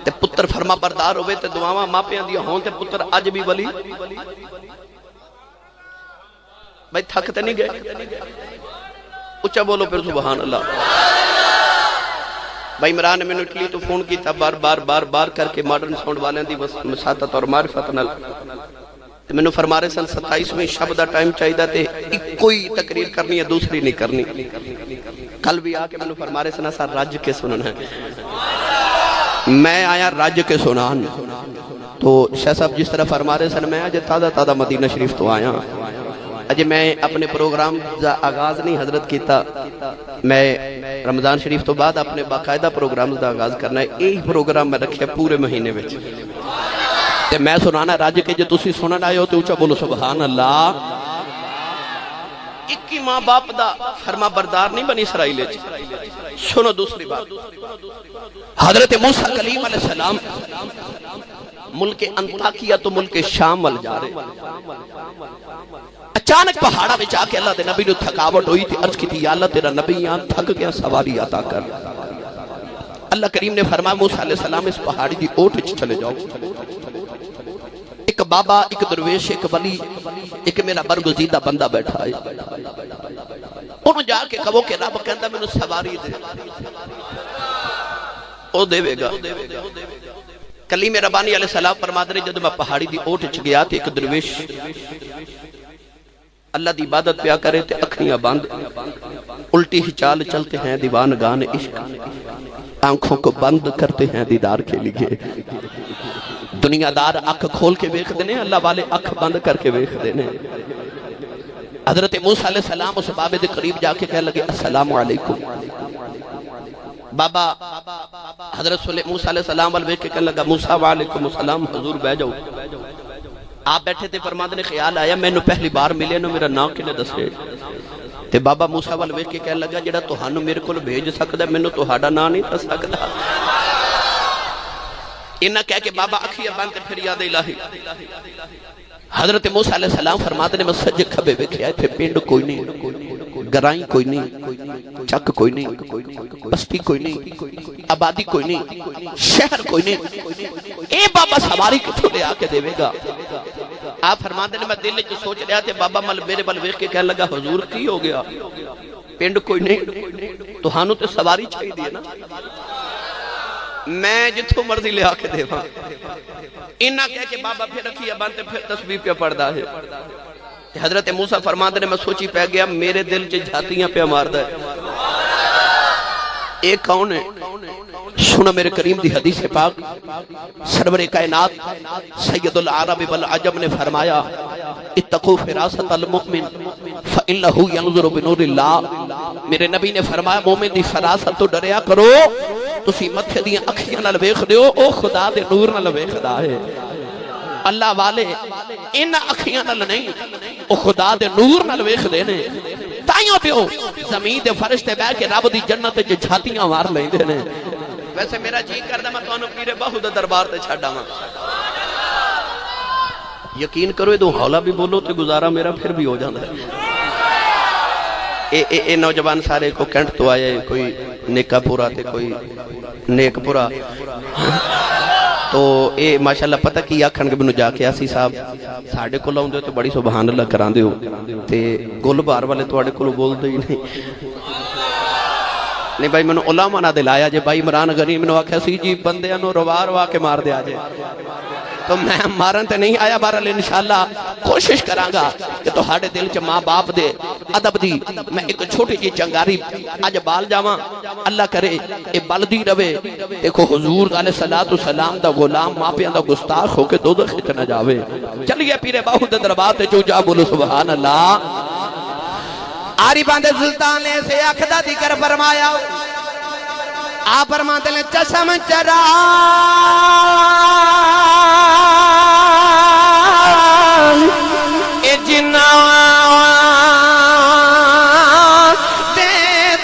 تے پتر فرما بردار ہوئے تے دعاواں ماں پہ دیا ہون تے پتر اج بھی ولی بھائی تھکتے نہیں گئے اچھا بولو پھر سبحان اللہ بھائی عمران نے میں نے اٹلی تو فون کی تھا بار کر کے ماڈرن ساؤنڈ والیں دی مساطت اور معرفت نل میں نے فرما رہے سن 27ویں شب دا ٹائم چاہی دا تے کوئی تقریر کرنی ہے دوسری نہیں کرنی کل بھی آکے میں نے فرما رہے سن سر راج کے سنن ہے میں آیا راج کے سنان تو شاہ صاحب جس طرح فرما رہے سن میں آج تازہ مدینہ شریف تو آیا اجے میں اپنے پروگرام دا آغاز نہیں حضرت کیتا میں رمضان شریف تو بعد اپنے باقاعدہ پروگرام دا آغاز کرنا ہے ایک پروگرام میں رکھیا پورے مہینے وچ تے میں سنانا راج کے جو تسی سنن آئے ہو تو اچھا بولو سبحان اللہ ایک ہی ماں باپ دا فرما بردار نہیں بنی اسرائیل سنو دوسری بات حضرت موسیٰ کلیم علیہ السلام ملک انطاکیہ تو ملک شام وال جا رہے اچانک پہاڑا میں جا کے اللہ دے نبی نے تھکاوٹ ہوئی تھی عرض کی تھی یا اللہ تیرا نبی یہاں تھک گیا سواری عطا کر اللہ کریم نے فرمایا موسیٰ علیہ السلام اس پہاڑی دی اوٹ چلے جاؤ ایک بابا ایک درویش ایک ولی ایک میرا برگزیدہ بندہ بیٹھا ہے انہوں جا کے کہو کہ رب کہندہ میں نے سواری دے او دے گا کلیم ربانی علیہ السلام فرماتے ہیں جب میں پہاڑی دی اوٹ چ گیا تھے ایک درویش اللہ دی عبادت پیا کرے تھے اکھیاں بند الٹی ہی چال چلتے ہیں دیوانگان عشق آنکھوں کو بند کرتے ہیں دیدار کے لیے دنیا دار اکھ کھول کے بیخ دینے اللہ والے اکھ بند کر کے بیخ دینے حضرت موسیٰ علیہ السلام اس بابے دے قریب جا کے کہنے لگے السلام علیکم بابا حضرت موسیٰ علیہ السلام والے بیخ کے کہنے لگا موسیٰ علیکم السلام حضور بہ جاؤ آپ بیٹھے تھے فرماتے نے خیال آیا میں نے پہلی بار ملے نو میرا نام کنے دسے تے بابا موسیٰ والے بیخ کے کہنے لگا جڑا توہانو میرے کو بھیج سکتا ہے میں نے توہاڑا نام نہیں دس سکتا انہاں کہہ کے بابا اکھیاں بانتے پھر یاد الہی حضرت موسیٰ علیہ السلام فرماتے نے میں سجے کھبے بیکھے آئے تھے پینڈ کوئی نہیں گرائیں کوئی نہیں چک کوئی نہیں بستی کوئی نہیں آبادی کوئی نہیں شہر کوئی نہیں اے بابا سواری کتھوں لے آکے دے گا آپ فرماتے نے میں دل جو سوچ رہا تھے بابا مل میرے بل ویخ کے کہنے لگا حضور کی ہو گیا پینڈ کوئی نہیں تو ہانو تے سواری چاہی دی نا میں جتھو مرضی لے آکے دے وہاں انہاں کہہ کے بابا پھر رکھیا بانتے پھر تسبیح پہ پڑھدا ہے حضرت موسیٰ فرماتے نے میں سوچی پہ گیا میرے دل چے جھاتیاں پہ ماردا ہے ایک کون ہے سنو میرے کریم دی حدیث پاک سرور کائنات سید العرب والعجم نے فرمایا اتقو فراست المؤمن فإنہو ینظر بنور اللہ میرے نبی نے فرمایا مومن دی فراست تو ڈریا کرو تسی متھے دیاں اکھیاں نال ویکھ دیو او خدا دے نور نال ویکھدا ہے اللہ والے ان اکھیاں نال نہیں او خدا دے نور نال ویکھ دے نے تائیوں پیو زمین دے فرشتے بہ کے رب دی جنت وچ جھاتیاں مار لیندے نے ویسے میرا جی کردا میں تانوں پیرے بہو دے دربار تے چھڈاں یقین کرو یہ دو حولا بھی بولو تے گزارا میرا پھر بھی ہو جاندہ ہے اے نوجوان سارے کو کینٹ تو آئے کوئی نیکا پورا تے کوئی نیک پورا تو اے ماشاءاللہ پتہ کی آکھن کے بنو جا کے آسی صاحب ساڑھے کو لاؤں دے تو بڑی سبحان اللہ کران دے ہو تے گل بار والے تو آڑے کو بول دے ہی نہیں بھائی منو علماء نہ دلایا جے بھائی عمران غنی منو آکھا سی جی بندے انو روا روا کے مار دیا جے تو میں مارن تے نہیں آیا بہرحال انشاءاللہ کوشش کراں گا کہ تو ہاڑے دل چ ماں باپ دے ادب دی میں ایک چھوٹی جی چنگاری اج بال جاواں اللہ کرے اے بلدی رہے دیکھو حضور علیہ الصلوۃ والسلام دا غلام ماپیاں دا گستاخ ہو کے دوزخ وچ نہ جاوے چلیے پیر باہو دے دربار تے جو جا بولو سبحان اللہ عارفاں دے سلطان نے سے اکھ دا ذکر فرمایا آپ فرماتے ہیں چشم چرا اے جنا دے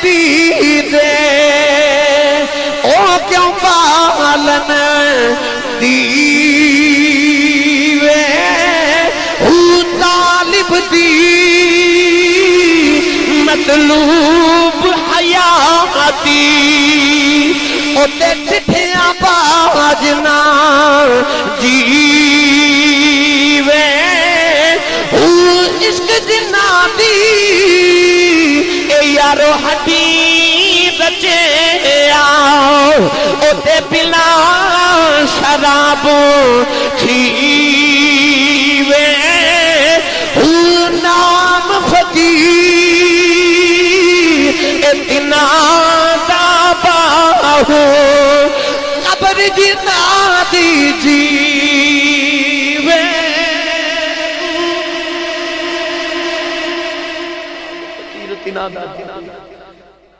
دیدے او کیوں بالن دیوے او طالب دی مطلوب حیاتی او تے چٹھیاں باجنا جیوے او عشق جنا دی اے یارو ہڈی بچے آؤ او تے پلا شراب جیوے او نام فقیر اتنا قبر جنا دی جیوے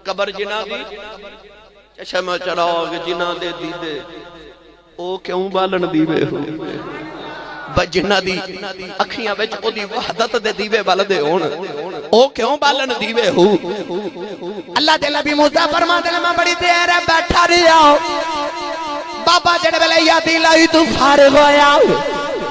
قبر جنا دی چشم چراغ جنا دے دیدے او کیوں بالن دیوے ہو جنہ دی اکھیاں وچ او دی وحدت دے دیوے والدے ہون او کیوں بالن دیوے ہو اللہ دے نبی موسیٰ فرماتے ہیں میں بڑی دیر ہے بیٹھا رہا بابا جڑے ویلے یادی لائی تو فارغ ہویا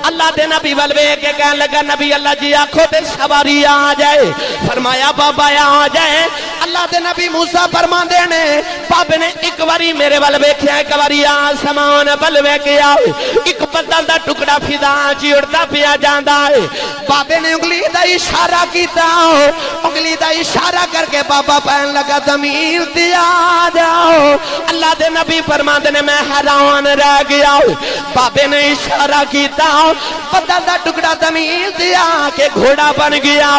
اللہ دے نبی والوے کے کہنے لگا نبی اللہ جی آنکھوں تے سواری آ جائے فرمایا بابا آ جائے اللہ دے نبی موسیٰ فرما دینے بابے نے ایک واری میرے والوے کیا ایک واری آسمان بلوے کیا ایک بدل دا ٹکڑا فضا چی اڑتا پیا جاندہ ہے بابے نے انگلی دا اشارہ کیتا انگلی دا اشارہ کر کے بابا پہن لگا زمین دیا جاؤ اللہ دے نبی فرما دینے میں حیران رہ گیا بابے نے اشارہ کیتا بدل دا ٹکڑا زمین دیا کہ گھوڑا بن گیا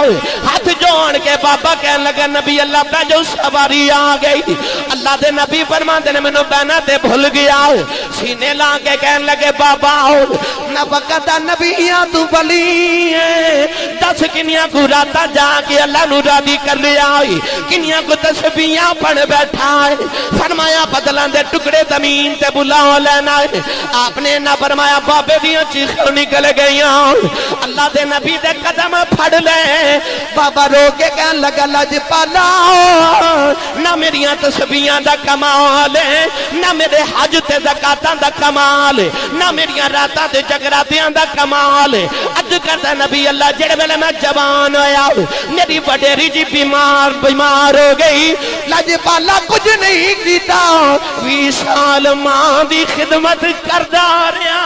ہاتھ جوڑ کے بابا کہنے لگا نبی اللہ پہ جو سواری آ گئی اللہ دے نبی فرما دینے میں نو بہنا تے بھول گیا سینے لا کے کہنے لگے بابا نبکتا نبیاں تو بلی ہے 10 کنیاں کو راتا جا کے اللہ نو راضی کر لیا کنیاں کو تسبیحاں پڑھ بیٹھا ہے فرمایا بدلان دے ٹکڑے زمین تے بلا لینا ہے آپ نے نہ فرمایا بابے دیاں چیخوں نکل گئیاں اللہ دے نبی دے قدم پھڑ لے بابا رو کے کہنے لگا لج پالا نہ میریاں تسبیحاں دا کمال ہے نہ میرے حج تے زکاتاں دا کمال ہے نہ میریاں راتاں تے جگراتیاں دا کمال ہے اج کرتا نبی اللہ جڑے ویلے میں جوان ہویا میری وڈیری جی بیمار ہو گئی لج پالا کچھ نہیں کیتا 20 سال ماں دی خدمت کردا رہیا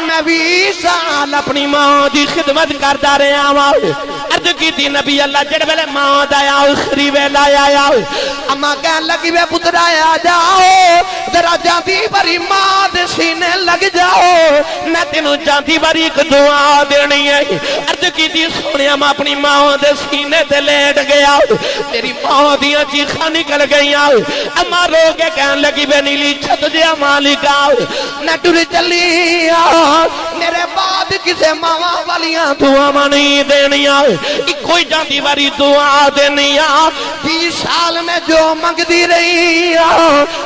میں 20 سال اپنی ماں دی خدمت کردا رہیا عرض کی تھی نبی اللہ جڑے ویلے ماں دا آخری ویلا آیا اما کہن لگی وے پتر آیا جاؤ ذرا جاندی باری ماں دے سینے لگ جاؤ میں تینوں جاندی باری ایک دعا دینی ہے عرض کی تھی سونیا میں اپنی ماں دے سینے تے لیٹ گیا تیری ماں دیاں چیخاں نکل گئیاں اما رو کے کہن لگی وے نیلی چھت جیا مالکا میں ٹر چلی میرے بعد کسے ماں والیاں دعا نہیں دینیاں کوئی جاندی باری دعا دینیاں 20 سال میں جو منگ دی رہی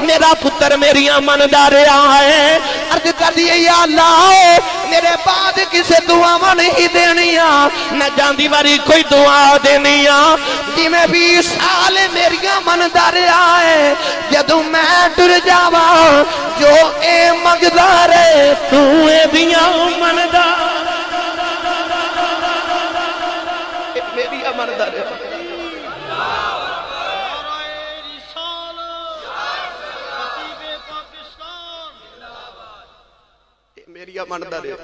میرا پتر میریاں من داریا ہے عرض کر دیئے یا اللہ میرے بعد کسے دعا نہیں دینیاں نہ جاندی باری کوئی دعا دینیاں جی میں 20 سال میریاں من داریا ہے جدو میں ڈر جاوا جو اے مقدار ہے تو اے دیاں من دار میری امردار ہے ایدیا مندا رہے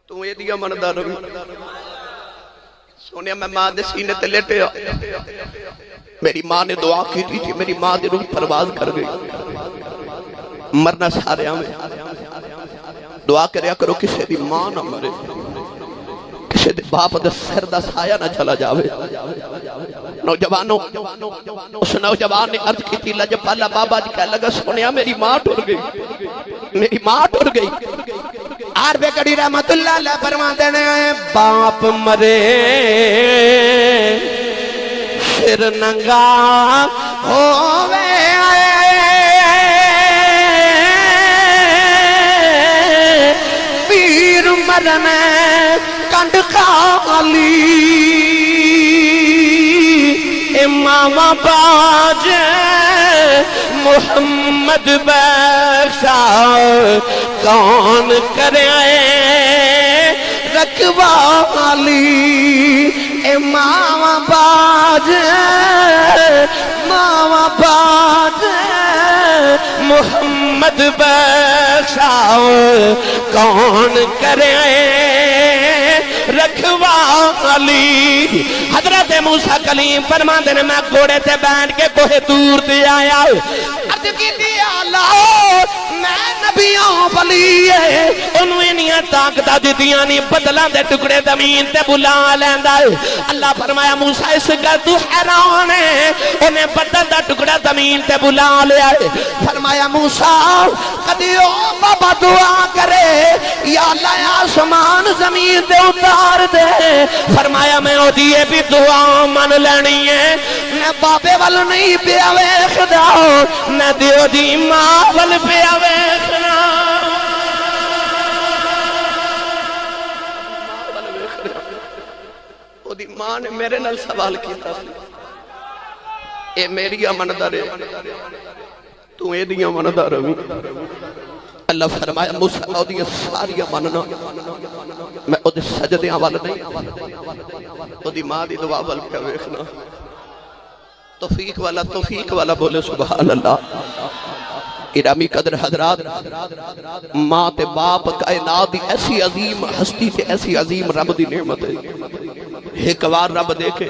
تو ایدیا مندا رہے سونیا میں ماں دے سینے تے لیٹے میری ماں نے دعا کی تھی میری ماں دی روح پرواز کر گئی مرنا سارے ہمیں دعا کریا کرو کسے دی ماں نہ مرے کسے دی باپ دے سر دا سایہ نہ چلا جاوے نوجوانوں اس نوجوان نے عرض کی تھی لجپالا بابا جی کہہ لگا سونیا میری ماں ٹر گئی میری ماں ٹر گئی عربِ کڑی رحمت اللہ علیہ فرماتے ہیں باپ مرے پھر ننگا ہووے پیر مرنے کنڈ خالی امام باج محمد بخشا کون کرے رکھوالی امام باج محمد بخشا کون کرے رکھوالی حضرت موسیٰ کلیم فرماندے نے میں گھوڑے تے بیٹھ کے کوہ دور تے آیا عرض کی دی اللہ میں نبیوں بلیے انہوں انہیں طاقتہ دیتیاں نہیں بدلان دے ٹکڑے زمین تے بلا لیندہ اللہ فرمایا موسیٰ اس کا تو حیران ہے انہیں بدل دا ٹکڑا زمین تے بلا لیا فرمایا موسیٰ قدیو بابا دعا کرے یا اللہ آسمان زمین تے اتار دے فرمایا میں او دیئے بھی دعا من لینی ہے نہ بابے وال نہیں پیا ویخدا نہ دیو دی ماں وال پیا ویخنا او دی ماں نے میرے نال سوال کیتا اے میری امندہ رہے تو اے دیا امندہ روی اللہ فرمایا موسیٰ او دیا ساری اماننا میں او دی سجدے آوال نہیں او دی ماں دی دعا وال پہ ویخنا توفیق والا بولے سبحان اللہ ارامی قدر حضرات ماں تے باپ کائنات دی ایسی عظیم ہستی تے ایسی عظیم رب دی نعمت ہے ایک وار رب دیکھے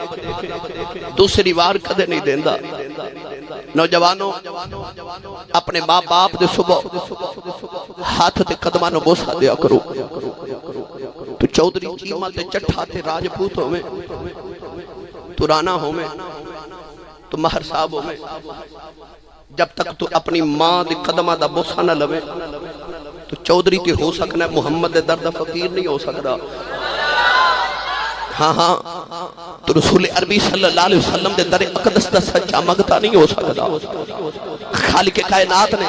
دوسری وار کدے نہیں دیندہ نوجوانوں اپنے ماں باپ دے صبح ہاتھ تے قدمانو بوسا دیا کرو تو چودری چیمہ تے چٹھا تے راجپوت ہو میں تو رانا ہو میں تو مہر صاحب ہو میں جب تک تو اپنی ماں دی قدمہ دا بوسا نہ لوے تو چودری تے ہو سکنا محمد درد فقیر نہیں ہو سکتا ہاں تو رسول عربی صلی اللہ علیہ وسلم دے در اقدس دا سچا مگتا نہیں ہو سکتا خالق کائنات نے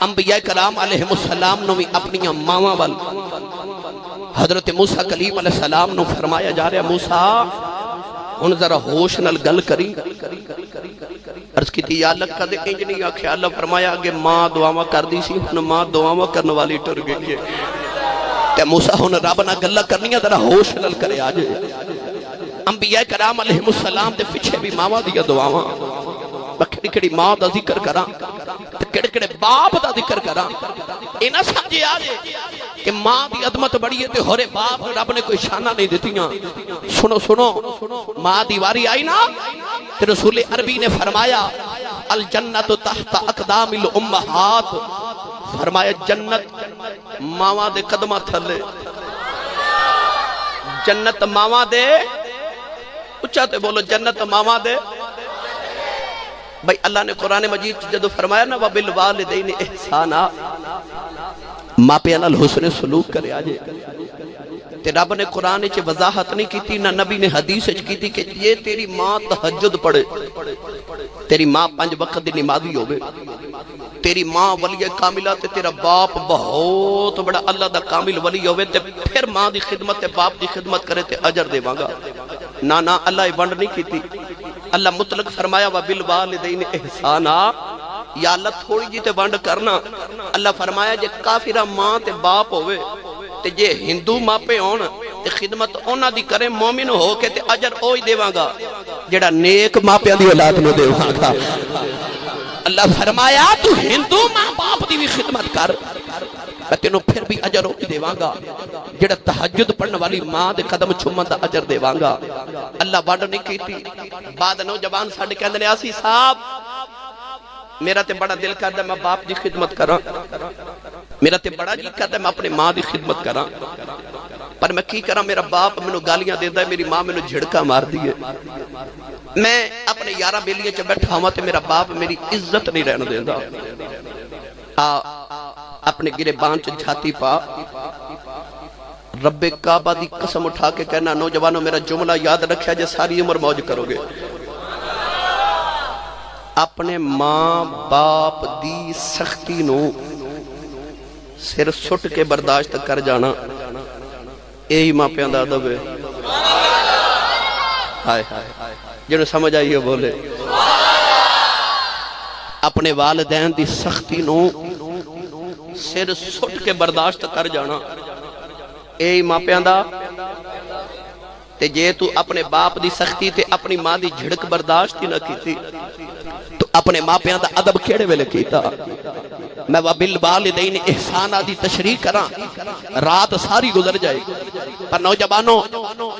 انبیاء کرام علیہ السلام نو بھی اپنی ماں وال حضرت موسیٰ کلیم علیہ السلام نو فرمایا جا رہا موسیٰ ان ذرا ہوش نل گل کری عرض کی تھی یا اللہ کدے انج نہیں آکھیا اللہ فرمایا کہ ماں دعاواں کر دی سی ہن ماں دعاواں کرنے والی ٹر گئی ہے تے موسیٰ ہن رب نہ گلاں کرنیاں ذرا ہوش نل کرے آ جائے انبیاء کرام علیہ السلام دے پیچھے بھی ماواں دیا دعاواں کڑی کڑی ماں دا ذکر کراں تے کڑے کڑے باپ دا ذکر کراں اے نہ سمجھے آ جائے کہ ماں دی عظمت بڑی ہے تے ہورے باپ رب نے کوئی شانہ نہیں دیتیاں سنو ماں دی واری آئی نا تے رسول عربی نے فرمایا الجنت تحت اقدام الامہات فرمایا جنت ماواں دے قدمہ تھلے جنت ماواں دے اچھاتے بولو جنت ماواں دے بھائی اللہ نے قرآن مجید جدو فرمایا نا وَبِالْوَالِدَيْنِ احسانا ماں پہ انال حسن سلوک کرے آجے تے رب نے قرآن چے وضاحت نہیں کی تھی نہ نبی نے حدیث کی تھی کہ یہ تیری ماں تہجد پڑھے تیری ماں 5 وقت دی نمازی ہوئے تیری ماں ولی کاملہ تے تیرا باپ بہت بڑا اللہ دا کامل ولی ہوئے تے پھر ماں دی خدمت تے باپ دی خدمت کرے تے اجر دے مانگا نا اللہ ونڈ نہیں کی تھی اللہ مطلق فرمایا وَبِالْوَالِدَيْنِ احسانا یا اللہ تھوڑی جی تے ونڈ کرنا اللہ فرمایا جے کافرہ ماں تے باپ ہوئے تے جے ہندو ماں پہ ہون تے خدمت اونا دی کرے مومن ہو کے تے اجر اوئی دے وانگا جیڑا نیک ماں پہ دی اولاد میں دے وانگا اللہ فرمایا تو ہندو ماں باپ دی بھی خدمت کر میں تینوں پھر بھی اجر وہی دیواں گا جڑا تہجد پڑھن والی ماں دے قدم چومن دا اجر دیواں گا۔ اللہ وڈ نہیں کیتی۔ بعد نوجوان ساڈے کہندے نے آسی صاحب میرا تے بڑا دل کردا میں باپ دی خدمت کراں، میرا تے بڑا جی کردا میں اپنے ماں دی خدمت کراں، پر میں کی کراں میرا باپ مینوں گالیاں دیندا ہے، میری ماں مینوں جھڑکا مار دی ہے، میں اپنے یاراں بیلیاں چ بیٹھا ہواں تے میرا باپ میری عزت نہیں رہن دیندا۔ اپنے گریبان چ جھاتی پا رب کعبہ دی قسم اٹھا کے کہنا نوجوانوں میرا جملہ یاد رکھیا جے ساری عمر موج کرو گے، اپنے ماں باپ دی سختی نو سر سٹ کے برداشت کر جانا یہی ماں پیاں دا ادب ہے۔ ہائے جنہوں سمجھ آئیے بولے اپنے والدین دی سختی نو سر سٹ کے برداشت کر جانا یہی ماں پیاں دا۔ تے جے تو اپنے باپ دی سختی تے اپنی ماں دی جھڑک برداشت ہی نہ کیتی تو اپنے ماں پیاں دا ادب کیڑے ویلے کیتا۔ میں وَبِالْوَالِدَيْنِ احسانہ دی تشریح کراں رات ساری گزر جائے، پر نوجوانوں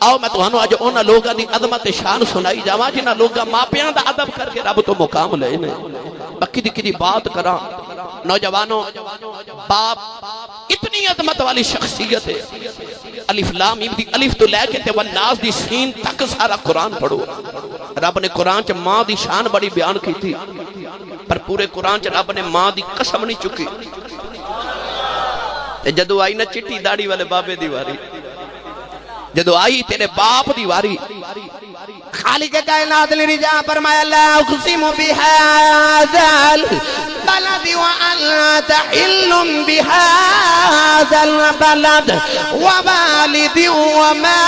آؤ میں تمہانوں آج اونا لوگا دی عظمت شان سنائی جاواں جنہ لوگا ماں پیاں دا ادب کر کے رب تو مقام لے نے۔ بکی دی بات کراں نوجوانوں، باپ اتنی عظمت والی شخصیت ہے، الف لام میم دی الف تو لے کے تے والناس دی سین تک سارا قرآن پڑھو۔ رب نے قرآن چ ماں دی شان بڑی بیان کی تھی، پر پورے قرآن چ رب نے ماں دی قسم نہیں چکی۔ جدو آئی نا چٹی داڑی والے بابے دی واری، جدو آئی تیرے باپ دی واری، خالق کائنات نے رجا فرمایا لا اقسم بهذا البلد وانت حل بهذا البلد ووالد وما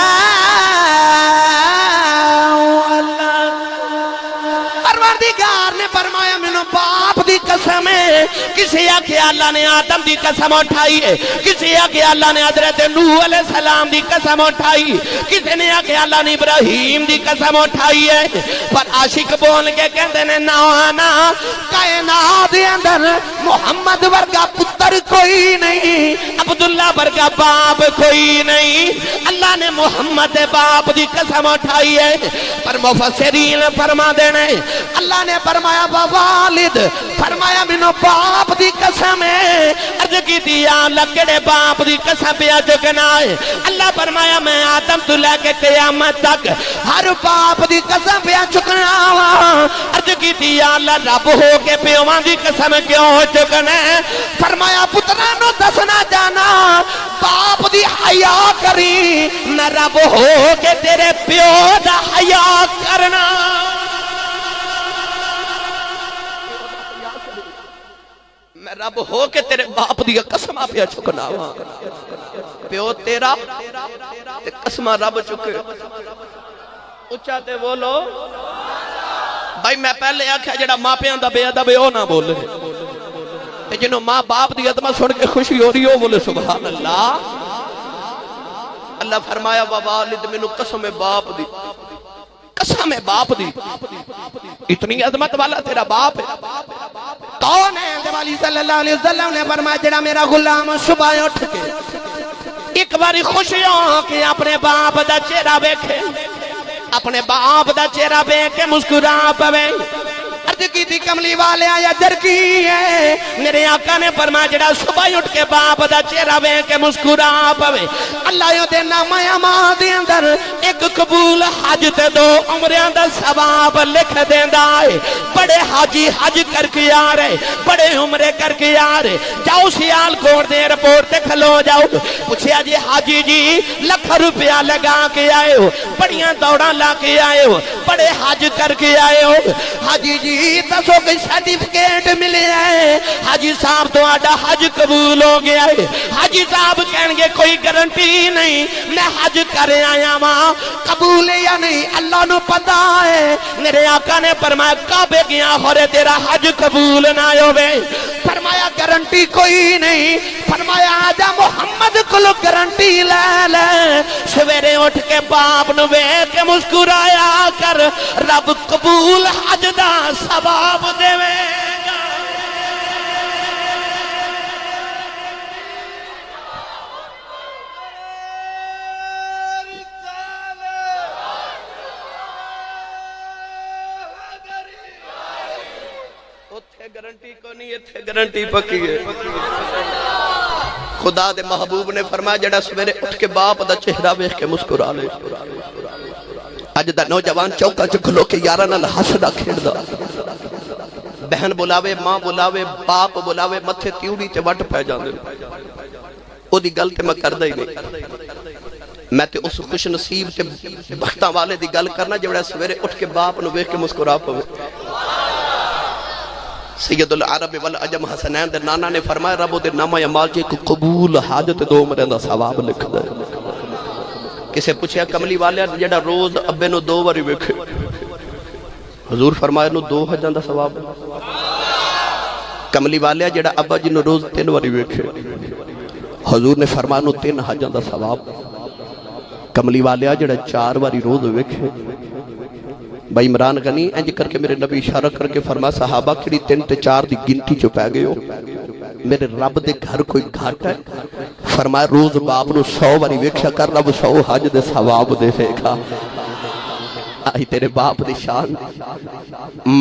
ولد۔ پروردگار نے فرمایا مینوں باپ دی قسم ہے، کسی آکھے اللہ نے آدم دی قسم اٹھائی ہے، کسی آکھے اللہ نے حضرت نوح علیہ السلام دی قسم اٹھائی، کسی نے آکھے اللہ نے ابراہیم دی قسم اٹھائی ہے، پر عاشق بول کے کہندے نے نوانا کائنات دے اندر محمد ورگا پتر کوئی نہیں، عبداللہ ورگا باپ کوئی نہیں۔ اللہ نے محمد باپ دی قسم اٹھائی ہے، پر مفسرین فرما دینے اللہ نے فرمایا والد، فرمایا مینوں باپ دی قسم ہے۔ عرض کی دیا لکڑے باپ دی قسم پیا چکنا ہے۔ اللہ فرمایا میں آدم تو لے کے قیامت تک ہر باپ دی قسم پیا چکنا ہوا۔ عرض کی دیا اللہ رب ہو کے پیوان دی قسم کیوں چکنا ہے؟ فرمایا پترانو دسنا جانا باپ دی حیا کری، میں رب ہو کے تیرے پیو دا حیا کرنا۔ میں رب ہو کے تیرے باپ دی قسم پیا چکنا ہوا، پیو تیرا تے قسم رب چکے۔ اچھا تے بولو بھائی، میں پہلے آکھیا جڑا ماں پیاں دا بے ادب او نہ بولے، تے جنوں ماں باپ دی عظمت سن کے خوشی ہو رہی ہو بولے سبحان اللہ۔ اللہ فرمایا والد مینوں قسم باپ دی، قسم باپ دی، اتنی عظمت والا تیرا باپ ہے۔ کون ہے؟ والی صلی اللہ علیہ وسلم نے فرمایا جڑا میرا غلام صبح اٹھ کے ایک باری خوشیوں کہ اپنے باپ دا چہرہ ویکھے، اپنے باپ دا چہرہ ویکھ کے مسکرا پوے۔ عرض کی تھی کملی والے آیا در کی ہے، میرے آقا نے فرمایا جڑا صبح اٹھ کے باپ دا چہرہ ویکھ کے مسکرا پوے، اللہ یوں دے نام امان دے اندر ایک قبول حج تے 2 عمریاں دا ثواب لکھ دیندا ہے۔ بڑے حاجی حج کر کے آ رہے، بڑے عمرے کر کے آ رہے، جاؤ سیال کوٹ دے ایئرپورٹ تے کھلو جاؤ، پوچھیا جی حاجی جی لکھ روپیہ لگا کے آئے ہو، بڑیاں دوڑاں لا کے آئے ہو، بڑے حج کر کے آئے ہو، حاجی جی دسو کہ سرٹیفکیٹ ملے ہے؟ حاجی صاحب تو آڈا حج قبول ہو گیا ہے۔ حاجی صاحب کہیں گے کوئی گارنٹی نہیں، میں حج کر آیا ماں، قبول یا نہیں اللہ نو پتا ہے۔ میرے آقا نے فرمایا کعبے گیا ہورے تیرا حج قبول نہ ہوئے، فرمایا گارنٹی کوئی نہیں، فرمایا آجا محمد کلو گارنٹی لے لے، سویرے اٹھ کے باپ نو ویکھ کے مسکرایا کر، رب قبول حج دا ثواب دے گا۔ اتھے گارنٹی کو نہیں اتھے گارنٹی پکی ہے خدا دے محبوب نے فرمایا جڑا سویرے اٹھ کے باپ دا چہرہ ویکھ کے مسکرا لے اج دا نوجوان چوکا چ کھلو کے یاراں نال ہسدا کھیڈدا بہن بلاوے ماں بلاوے باپ بلاوے متھے تیوڑی تے وٹ پے جاندے او دی گل تے میں کردا ہی نہیں میں تے اس خوش نصیب تے بختاں والے دی گل کرنا جڑا سویرے اٹھ کے باپ نو ویکھ کے مسکرا پوے سید العرب والعجم حسنین دے نانا نے فرمایا رب دے نامہ اعمال جے کو قبول حاجت دو مرے دا ثواب لکھ دے کسے پوچھیا کملی والے جڑا روز ابے نو 2 واری ویکھے حضور فرمایا نو 2 حجاں دا ثواب کملی والے جڑا ابا جی نو روز 3 واری ویکھے حضور نے فرمایا نو 3 حجاں دا ثواب کملی والے جڑا 4 واری روز ویکھے بھائی عمران غنی انج کر کے میرے نبی اشارہ کر کے فرمایا صحابہ کڑی 3 تے 4 دی گنتی چ پے گئے ہو میرے رب دے گھر کوئی گھاٹ ہے فرمایا روز باپ نو 100 واری ویکھیا کر رب 100 حج دے ثواب دے گا آئی تیرے باپ دی شان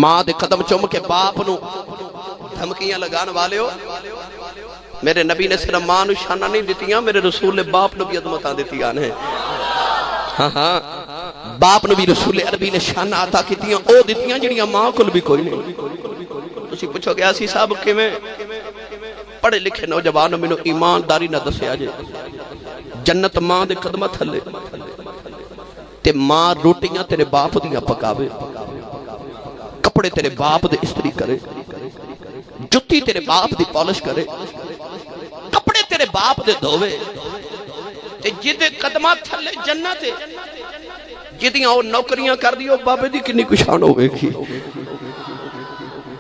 ماں دے قدم چوم کے باپ نو دھمکیاں لگان والے ہو میرے نبی نے صرف ماں نو شانہ نہیں دیتیاں میرے رسول نے باپ نو بھی عظمتاں دیتیاں نے ہاں ہاں باپ نو بھی رسول عربی نے شانہ عطا کیتیاں او دیتیاں جڑیاں ماں کل بھی کوئی نہیں تسی پوچھو گیا سی صاحب کیویں پڑھے لکھے نوجوان مینوں ایمانداری نہ دسیا جے جنت ماں دے قدمہ تھلے تے ماں روٹیاں تیرے باپ دیاں پکاوے کپڑے تیرے باپ دے استری کرے جتی تیرے باپ دی پالش کرے کپڑے تیرے باپ دے دھوے تے جدے قدمہ تھلے جنت جدیاں او نوکریاں کر دیو بابے دی کنی کشان ہوئے گی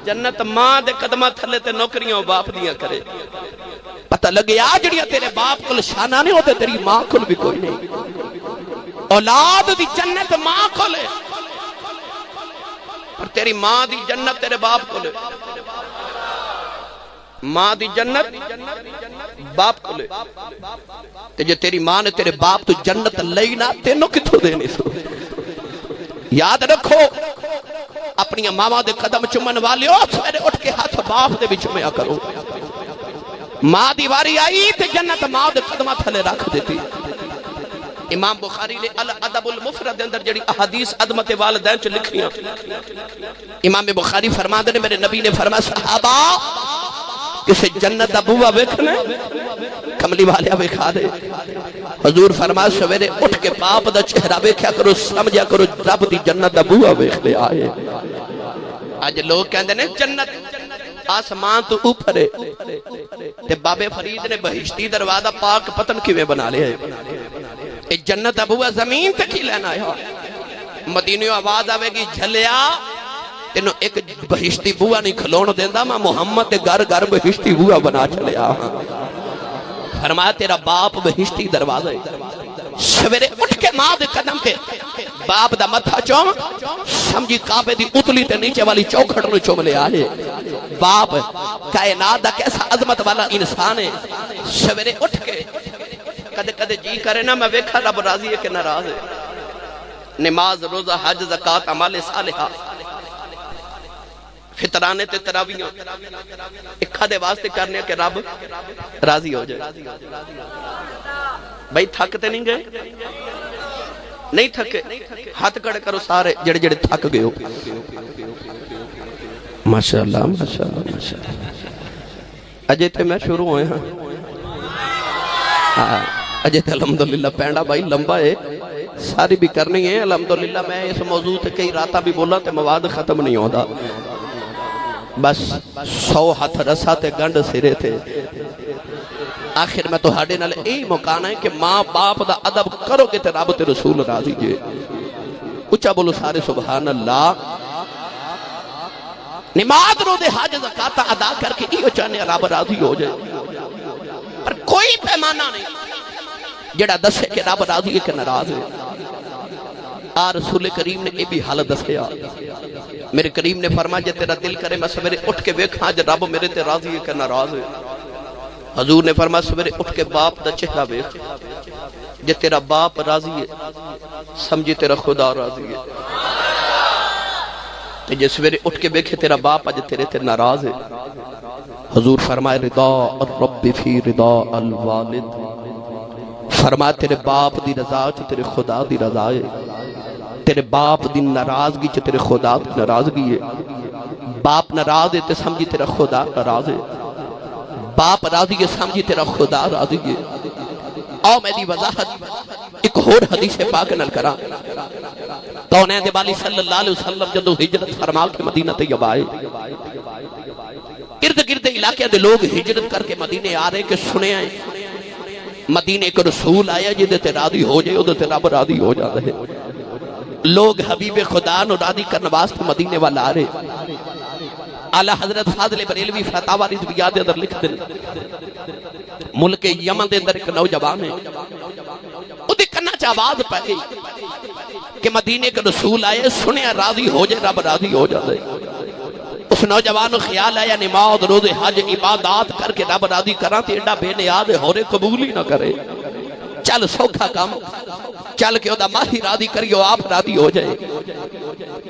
جنت ماں دے قدمہ تھلے تے نوکریاں باپ دیاں کرے پتہ لگے آجڑیاں تیرے باپ کل شانہ نہیں ہوتے تیری ماں کل بھی کوئی نہیں اولاد دی جنت ماں کو لے پر تیری ماں دی جنت تیرے باپ کو لے ماں دی جنت باپ کو لے تے جو تیری ماں نے تیرے باپ تو جنت لینا تینوں کتھو دینے سو یاد رکھو اپنی ماما دے قدم چمن والے ہو سویرے اٹھ کے ہاتھ باپ دے بھی چمیا کرو ماں دی واری آئی تے جنت ماں دے قدمہ تھلے رکھ دیتی امام بخاری نے الادب المفرد اندر جڑی احادیث عظمت والدین چ لکھیاں امام بخاری فرماندے نے میرے نبی نے فرمایا صحابہ کسے جنت دا بوا ویکھنا کملی والے ویکھا دے حضور فرمایا سویرے اٹھ کے باپ دا چہرہ ویکھیا کرو سمجھیا کرو رب دی جنت دا بوا ویکھ لے آئے اج لوگ کہندے نے جنت آسمان تو اوپر ہے تے بابے فرید نے بہشتی دروازہ پاک پتن کیویں بنا لیا ہے جنت ابوا زمین تے کی لینا ہے مدینیوں آواز آوے گی جھلیا تینوں ایک بہشتی بوا نہیں کھلون دیندہ میں محمد دے گھر گھر بہشتی بوا بنا چلیا فرمایا تیرا باپ بہشتی دروازہ ہے سویرے اٹھ کے ماں دے قدم کے باپ دا متھا چوم سمجھی کعبے دی اتلی تے نیچے والی چوکھٹ نو چوم لے آئے باپ کائنات دا کیسا عظمت والا انسان ہے سویرے اٹھ کے کدے کدے جی کرے نا میں ویکھا رب راضی ہے کہ ناراض ہے نماز روزہ حج زکاة عمال صالحہ فطرانے تے تراویاں اکھا دے واسطے کرنے کہ رب راضی ہو جائے بھائی تھکتے نہیں گئے نہیں تھکے ہاتھ کڑے کرو سارے جڑے جڑے تھک گئے ہو ماشاءاللہ ماشاءاللہ ماشاءاللہ اجے تے میں شروع ہوئے ہاں اجے تے الحمدللہ پینڈا بھائی لمبا ہے ساری بھی کرنی ہے الحمدللہ میں اس موضوع تے کئی راتہ بھی بولا تے مواد ختم نہیں ہوتا بس 100 ہاتھ رسا تے گنڈ سرے تھے آخر میں تو ہاڑے نالے ای مکانا ہے کہ ماں باپ دا ادب کرو کہ تے رب تے رسول راضی جے اچھا بولو سارے سبحان اللہ نماز رو دے حج زکاة ادا کر کے ایو چاہنے رب راضی ہو جائے پر کوئی پیمانہ نہیں جڑا دسے کہ رب راضی ہے کہ ناراض ہے رسول کریم نے یہ بھی حالت دسیا میرے کریم نے فرمایا جے تیرا دل کرے میں سویرے اٹھ کے ویکھاں جے رب میرے تے راضی ہے کہ ناراض ہے حضور نے فرمایا سویرے اٹھ کے باپ دا چہرہ ویکھ جے تیرا باپ راضی ہے سمجھے تیرا خدا راضی ہے تے جس ویلے اٹھ کے بیکھے تیرا باپ اج تیرے تے ناراض ہے، حضور فرمائے رضا الرب فی رضا الوالد، فرمائے تیرے باپ دی رضا چ تیرے خدا دی رضا ہے، تیرے باپ دی ناراضگی چ تیرے خدا دی ناراضگی ہے۔ باپ ناراض ہے تے سمجھی تیرا خدا ناراض ہے، باپ راضی ہے سمجھی تیرا خدا راضی ہے۔ آؤ میں دی وضاحت ایک اور حدیث پاک نال کرا۔ کونین دے بالی صلی اللہ علیہ وسلم جدو ہجرت فرما کے مدینہ طیب آئے، ارد گرد علاقے دے لوگ ہجرت کر کے مدینے آ رہے کہ سنے آئے مدینے ایک رسول آیا جدے تے راضی ہو جائے ادھے تے رب راضی ہو جاتا ہے۔ لوگ حبیب خدا نو راضی کرنے واسطے مدینے والا آ رہے۔ اعلیٰ حضرت فاضل بریلوی فتاوی رضویات دے اندر لکھ دے، ملک یمن دے اندر ایک نوجوان ہے، اُدھے کنا چا آواز پڑے کہ مدینے کے رسول آئے، سنیا راضی ہو جائے رب راضی ہو جائے۔ اس نوجوان کو خیال آیا نماز روزے حج عبادات کر کے رب راضی کراں تے ایڈا بے نیاز ہورے قبول ہی نہ کرے، چل سوکھا کام چل کے ادا ماہی راضی کریو آپ راضی ہو جائے۔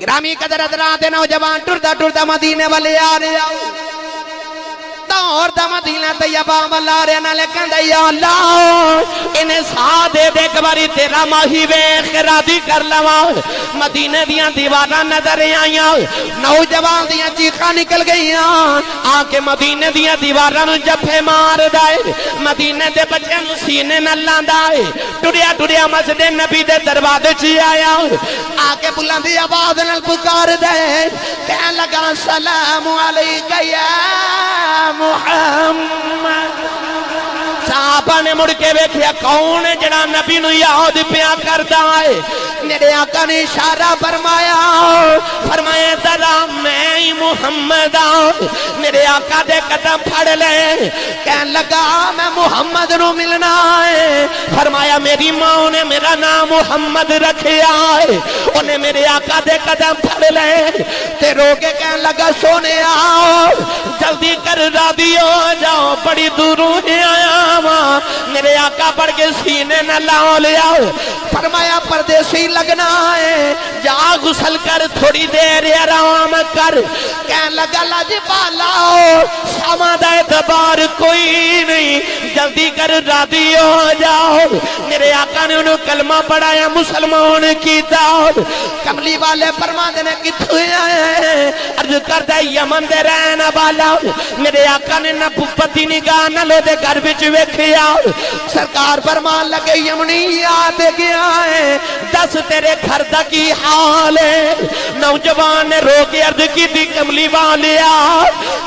گرامی قدر حضرات نوجوان ٹردا ٹردا مدینے والے آ رہے دور دا مدینہ طیبہ والا رہے نہ لیکن یا اللہ انہیں ساتھ دے دے کباری تیرا ماہی ویخ راضی کر لوا۔ مدینہ دیاں دیواراں نظر آئیاں، نوجوان دیاں چیخاں نکل گئیاں، آکے مدینہ دیاں دیواراں جفے مار دائے، مدینہ دے بچے سینے نہ لاندائے، ٹڑیا ٹڑیا مسجد نبی دے دروازے چی آیا، آکے بلندی آواز نال پکار دے، کہنے لگا سلام علیکہ یا محمد۔ صحابہ نے مڑ کے بیکھیا کون ہے جڑا نبی نو یاد پیا کردا ہے؟ میرے آقا نے اشارہ فرمایا، فرمایا ذرا میں ہی محمد ہوں۔ میرے آقا دے قدم پھڑ لے، کہنے لگا میں محمد نو ملنا ہے۔ فرمایا میری ماں نے میرا نام محمد رکھیا ہے۔ انہیں میرے آقا دے قدم پھڑ لے تے رو کے کہنے لگا سونے آؤ جلدی کر راضی ہو جاؤ، بڑی دوروں ہی آیا ماں۔ میرے آقا پڑھ کے سینے نہ لاؤ لیا، فرمایا پردیسی لگنا ہے، جا غسل کر تھوڑی دیر آرام کر۔ کہنے لگا لاجپالا سامان دا اعتبار کوئی نہیں، جلدی کر راضی ہو جاؤ۔ میرے آقا نے انہوں کلمہ پڑھایا، مسلمان کیتا۔ کملی والے فرماندے نے کتھوئے آئے ہیں؟ عرض کردہ یمن دے رہنا بالا۔ میرے آقا نے نہ پتی نگاہ نہ لو دے گھر بچ ویکھیا، سرکار فرمان لگے یمنی یاد گیا ہے، دس تیرے گھر دا کی حال ہے؟ نوجوان نے رو کے عرض کی دی کملی والیا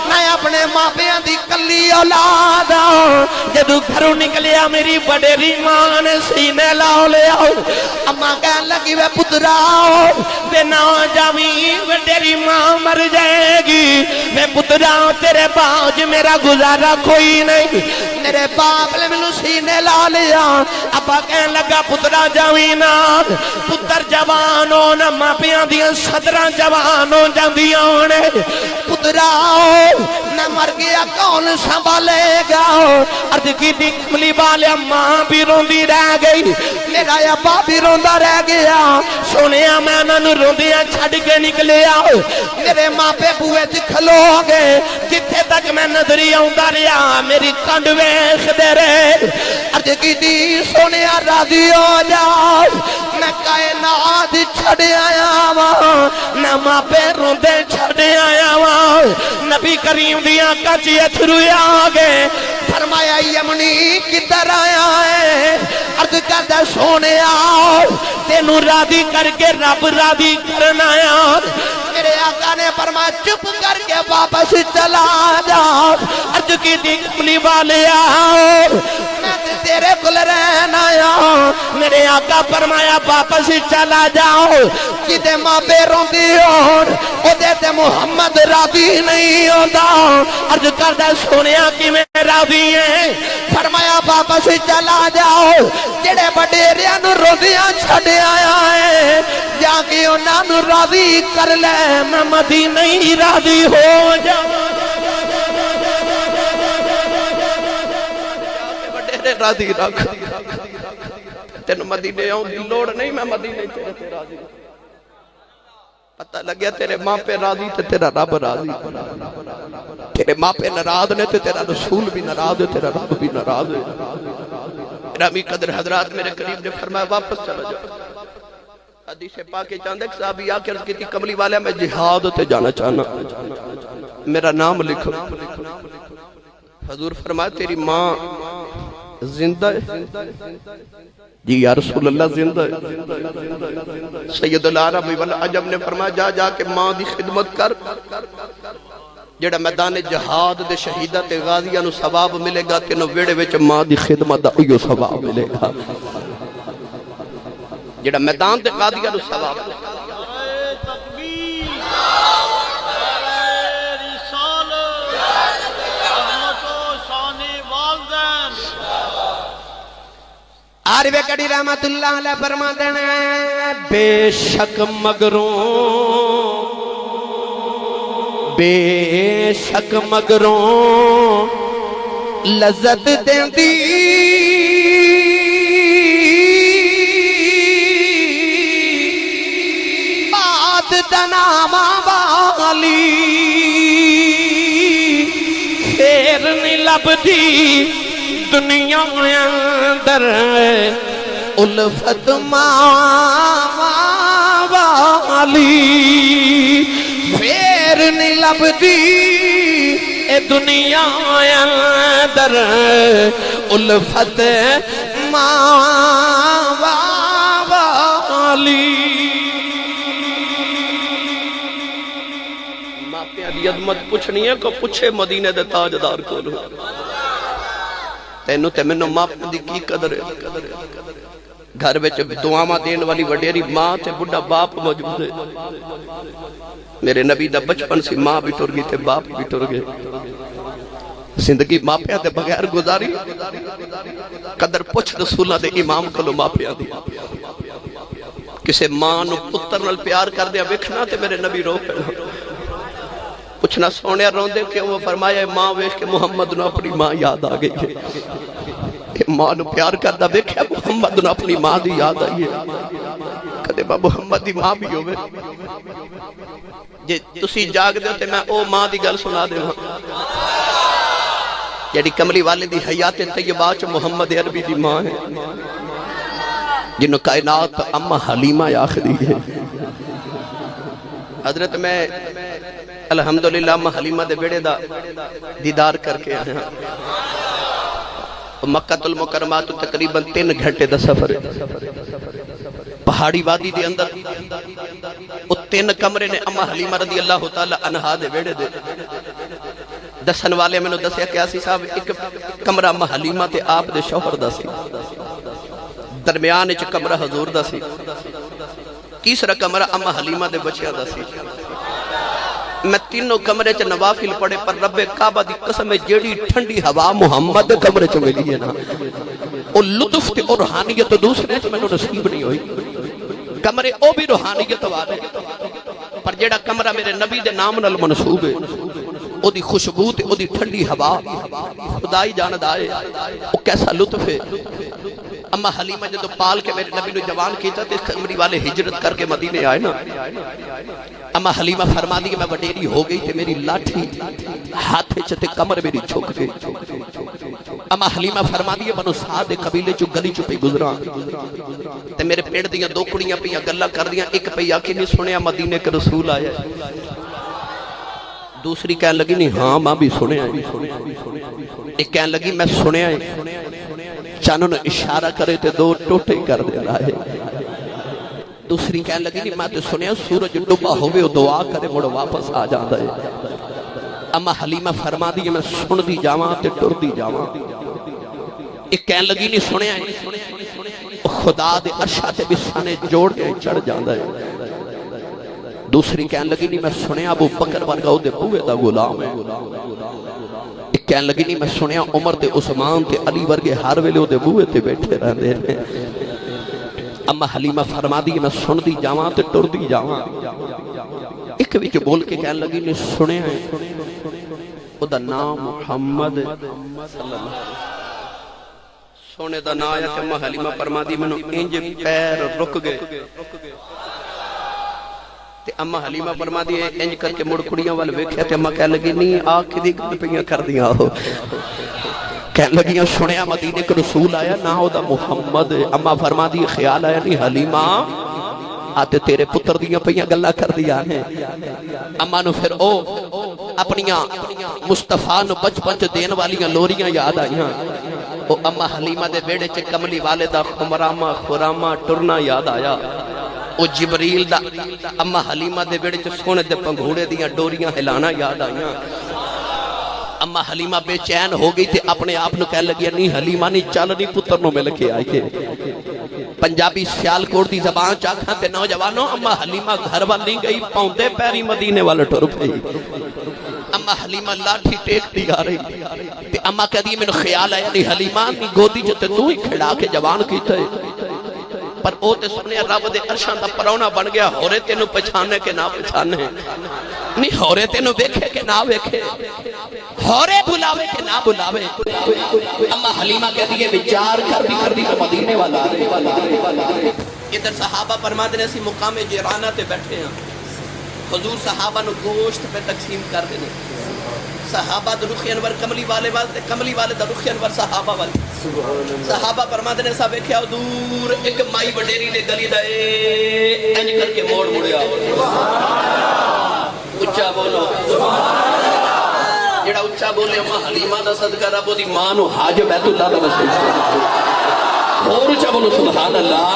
میں اپنے ماں پیاں دی کلی اولاد ہوں، جدو گھروں نکلیا میری بڑیری ماں نے سینے لاؤ لیا۔ اماں کہنے لگی وے پترا بے نا جاوی بڑیری ماں مر جائے گی، وے پترا تیرے باج میرا گزارا کوئی نہیں۔ میرے باپ نے مینوں سینے لا لیا۔ ابا کہنے لگا پترا جاوی نا، پتر جوان ہو نہ ماں پیاں دیاں صدراں جوان ہو جاندیاں ہونے، پترا نہ مر گیا کون سنبھالے گا؟ عرض کی دی کملی والے ماں بھی روندی رہ گئی، میرا ابا بھی روندا رہ گیا۔ سنیا میں انہوں روندیاں چھڑ کے نکلیا، میرے ماں پہ بوئے کھلو گئے، جتھے تک میں نظری آؤندا رہا میری کنڈ ویکھ دے رہے۔ عرض کی دی سنیا راضی ہو جاؤ، میں کائنات چھڑ آیا وہاں، نہ ماں پہ روندے چھڑ آیا وہاں۔ نبی کریم دیاں کچی اتھرو آگے، فرمایا یمنی کدھر آیا ہے؟ عرض کردہ سونے آؤ تینوں راضی کر کے رب راضی کرنا آیا۔ میرے آقا نے فرمایا چپ کر کے واپس چلا جاؤ۔ عرض کی دی کملی والے آؤ میں تیرے کل رہنا آیا۔ میرے آقا فرمایا واپس چلا جاؤ، کتے ماں پہ روندی ہون او دیتے محمد راضی نہیں ہوتا۔ عرض کردہ سنیا کی میں راضی ہیں، فرمایا واپس چلا جاؤ، جڑے بڑیریاں نو روندیاں چھڑے آیا ہے، جا کے انہاں نو راضی کر لے، میں مدینہ ہی راضی ہو جاؤں۔ بڑیرے راضی رکھ، تینو مدینے آؤں دی لوڑ نہیں، میں مدینے تیرے تے راضی ہوں۔ پتہ لگیا تیرے ماں پہ راضی تے تیرا رب راضی، تیرے ماں پہ ناراض نے تے تیرا رسول بھی ناراض ہے، تیرا رب بھی ناراض ہے۔ گرامی قدر حضرات، میرے قریب نے فرمایا واپس چلا جا۔ حدیث پاک چاندے ایک صحابی آ کے عرض کی تھی کملی والے میں جہاد تے جانا چاہنا، میرا نام لکھو۔ حضور فرمایا تیری ماں زندہ ہے؟ جی یا رسول اللہ زندہ ہے۔ سید العرب والعجم نے فرمایا جا جا کے ماں دی خدمت کر، جڑا میدان جہاد دے شہیدہ تے غازیاں نو ثواب ملے گا تینو ویڑے وچ ماں دی خدمت دا اوہی ثواب ملے گا، جڑا میدان تے غازیاں نو ثواب ملے گا۔ عارف کڑی رحمت اللہ علیہ فرما دینے بے شک مگروں لذت دیں دی بات دناما والی خیر نہیں لبدی دنیا اندر الفت والی پھر نہیں لبدی اے دنیا اندر الفت والی۔ ماپیاں دی عظمت پوچھنی ہے کو پوچھے مدینے دے تاجدار کو لو، تینوں تے منوں ماں دی کی قدر ہے۔ گھر وچ دعاواں دین والی وڈیری ماں تے بڑھا باپ موجود ہے۔ میرے نبی دا بچپن سی، ماں بھی ٹر گئی تے باپ بھی ٹر گئے، زندگی ماپیاں دے بغیر گزاری، قدر پوچھ رسولہ دے امام کلو ماپیاں دی۔ کسے ماں نو پتر نال پیار کر دیا ویکھنا تے میرے نبی رو پینا، پوچھنا سونے روندے کہ وہ فرمایا ماں ویکھ کے محمد نو اپنی ماں یاد آ گئی ہے، کہ ماں نو پیار کردہ ویکھیا محمد نو اپنی ماں دی یاد آئی ہے۔ کدے با محمد دی ماں بھی ہوئے جے تسی جاگ دے ہوتے میں او ماں دی گل سنا دے ہوں، جیڑی کملی والے دی حیات طیبہ چ محمد عربی دی ماں ہے، جنہوں کائنات امہ حلیمہ آخری ہے۔ حضرت میں الحمدللہ امہ حلیمہ دے بیڑے دا دیدار کر کے آئے ہیں۔ مکہ المکرمہ تو تقریباً 3 گھنٹے دا سفر ہے، پہاڑی وادی دے اندر وہ 3 کمرے نے امہ حلیمہ رضی اللہ تعالی عنہا دے بیڑے دے۔ دسن والے میں نے دسیا کہ آسی صاحب ایک کمرہ امہ حلیمہ تے آپ دے شوہر دا سی، درمیان اچھ کمرہ حضور دا سی، تیسرا کمرہ امہ حلیمہ دے بچیاں دا سی۔ میں تینوں کمرے چ نوافل پڑے پر رب کعبہ دی قسم جیڑی ٹھنڈی ہوا محمد کمرے چ ملی ہے نا، او لطف تے اور روحانیت دوسرے چ میں نصیب نہیں ہوئی۔ کمرے او بھی روحانیت والے پر جیڑا کمرہ میرے نبی دے نام نال منسوب ہے، او دی خوشبو تے او دی ٹھنڈی ہوا خدائی جاند آئے، او کیسا لطف ہے۔ امہ حلیمہ جدو پال کے میرے نبی نے جوان کیتا تے کمری والے ہجرت کر کے مدینے آئے نا، امہ حلیمہ فرما دی کہ میں وڈیری ہو گئی تے میری لاٹھی ہاتھ چتے کمر میری چھک گئی۔ امہ حلیمہ فرما دی کہ بنو سعد قبیلے چو گلی چو پہ گزران تے میرے پیڑ دیاں 2 کڑیاں پیاں گلہ کر دیاں، ایک پہ آکے نہیں سنیا مدینے کے رسول آیا، دوسری کہنے لگی نہیں ہاں ماں بھی سنے آئے، ایک کہنے لگی میں سنے آئے، چانوں نے اشارہ کرے تے 2 ٹوٹے کر دے رہا ہے، دوسری کہنے لگی نہیں میں تے سنیا سورج ڈوبا ہوئے دعا کرے مڑ واپس آ جاندہ ہے۔ امہ حلیمہ فرما دی میں سن دی جاواں تے ٹر دی جاواں، ایک کہنے لگی نہیں سنے آئے خدا دے عرشہ تے بسانے جوڑ کے چڑھ جاندہ ہے، دوسری کہنے لگی نہیں میں سنیا ابو بکر ورگا دے بوئے دا غلام ہے، ایک کہنے لگی نہیں میں سنیا عمر تے عثمان تے علی ورگے ہر ویلے دے بوئے تے بیٹھے رہندے ہیں۔ امہ حلیمہ فرما دی میں سن دی جاواں تے ٹر دی جاواں، ایک وچ بول کے کہنے لگی نہیں سنیا ہے او دا نام محمد صلی اللہ علیہ وسلم، سونے دا نام آیا کہ امہ حلیمہ فرما دی میں انج پیر رک گئے تے اما حلیمہ فرما دی انج کر کے مڑ کڑیاں وال ویکھیا تے اما کہہ لگی نہیں آ کدی گل پیاں کر دیاں ہو کہنے لگیاں سنیا مدینے کے رسول آیا نہ او دا محمد اما فرما دی خیال آیا نہیں حلیمہ آتے تیرے پتر دیاں پیاں گلہ کر دیا ہے اما نو پھر او اپنیاں مصطفیٰ نو بچ بچ دین والیاں لوریاں یاد آئیاں او اما حلیمہ دے بیڑے چے کملی والدہ خمرامہ خورامہ ٹرنا یاد آیا او جبریل دا اما حلیمہ دے بیڑے چے سونے دے پنگھوڑے دیاں ڈوریاں ہلانا یاد آئیاں اما حلیمہ بے چین ہو گئی تھے اپنے آپ نو کہہ لگیا نہیں حلیمہ نہیں چل نہیں پتر نو مل کے آئیے پنجابی سیال کوٹ دی زبان چاکھاں تے نوجوانوں اما حلیمہ گھر والی گئی پاؤندے پیری مدینے والے ٹر پئی اما حلیمہ لاٹھی ٹیک دی آ رہی تے اما کہہ دی میں نے خیال آیا نہیں حلیمہ نہیں گودی جو تے تو ہی کھڑا کے جوان کی تھے پر او تے سنے رب دے عرشاں دا پرونا بن گیا ہورے تینو پہچانے کے نہ پہچانے نہیں ہورے تینو دیکھے کے نہ دیکھے ہورے بلاوے کے نہ بلاوے اما حلیمہ کہہ دیئے بچار کر دی مدینے والا رہے ادھر صحابہ فرماتے ہیں اسی مقام جیرانہ تے بیٹھے ہیں حضور صحابہ نو گوشت پہ تقسیم کر دینے صحابہ درخی انور کملی والے والے کملی والے درخی انور صحابہ والے صحابہ فرماتے ہیں صاحب ایک دور ایک مائی وڈیری نے گلی دائے انج کر کے موڑ مڑیا اچھا بولو جڑا اچھا بولے اما حلیمہ دا صدقہ رب دی ماں نو حاج بیت اللہ دا وسیلہ اور اچھا بولو سبحان اللہ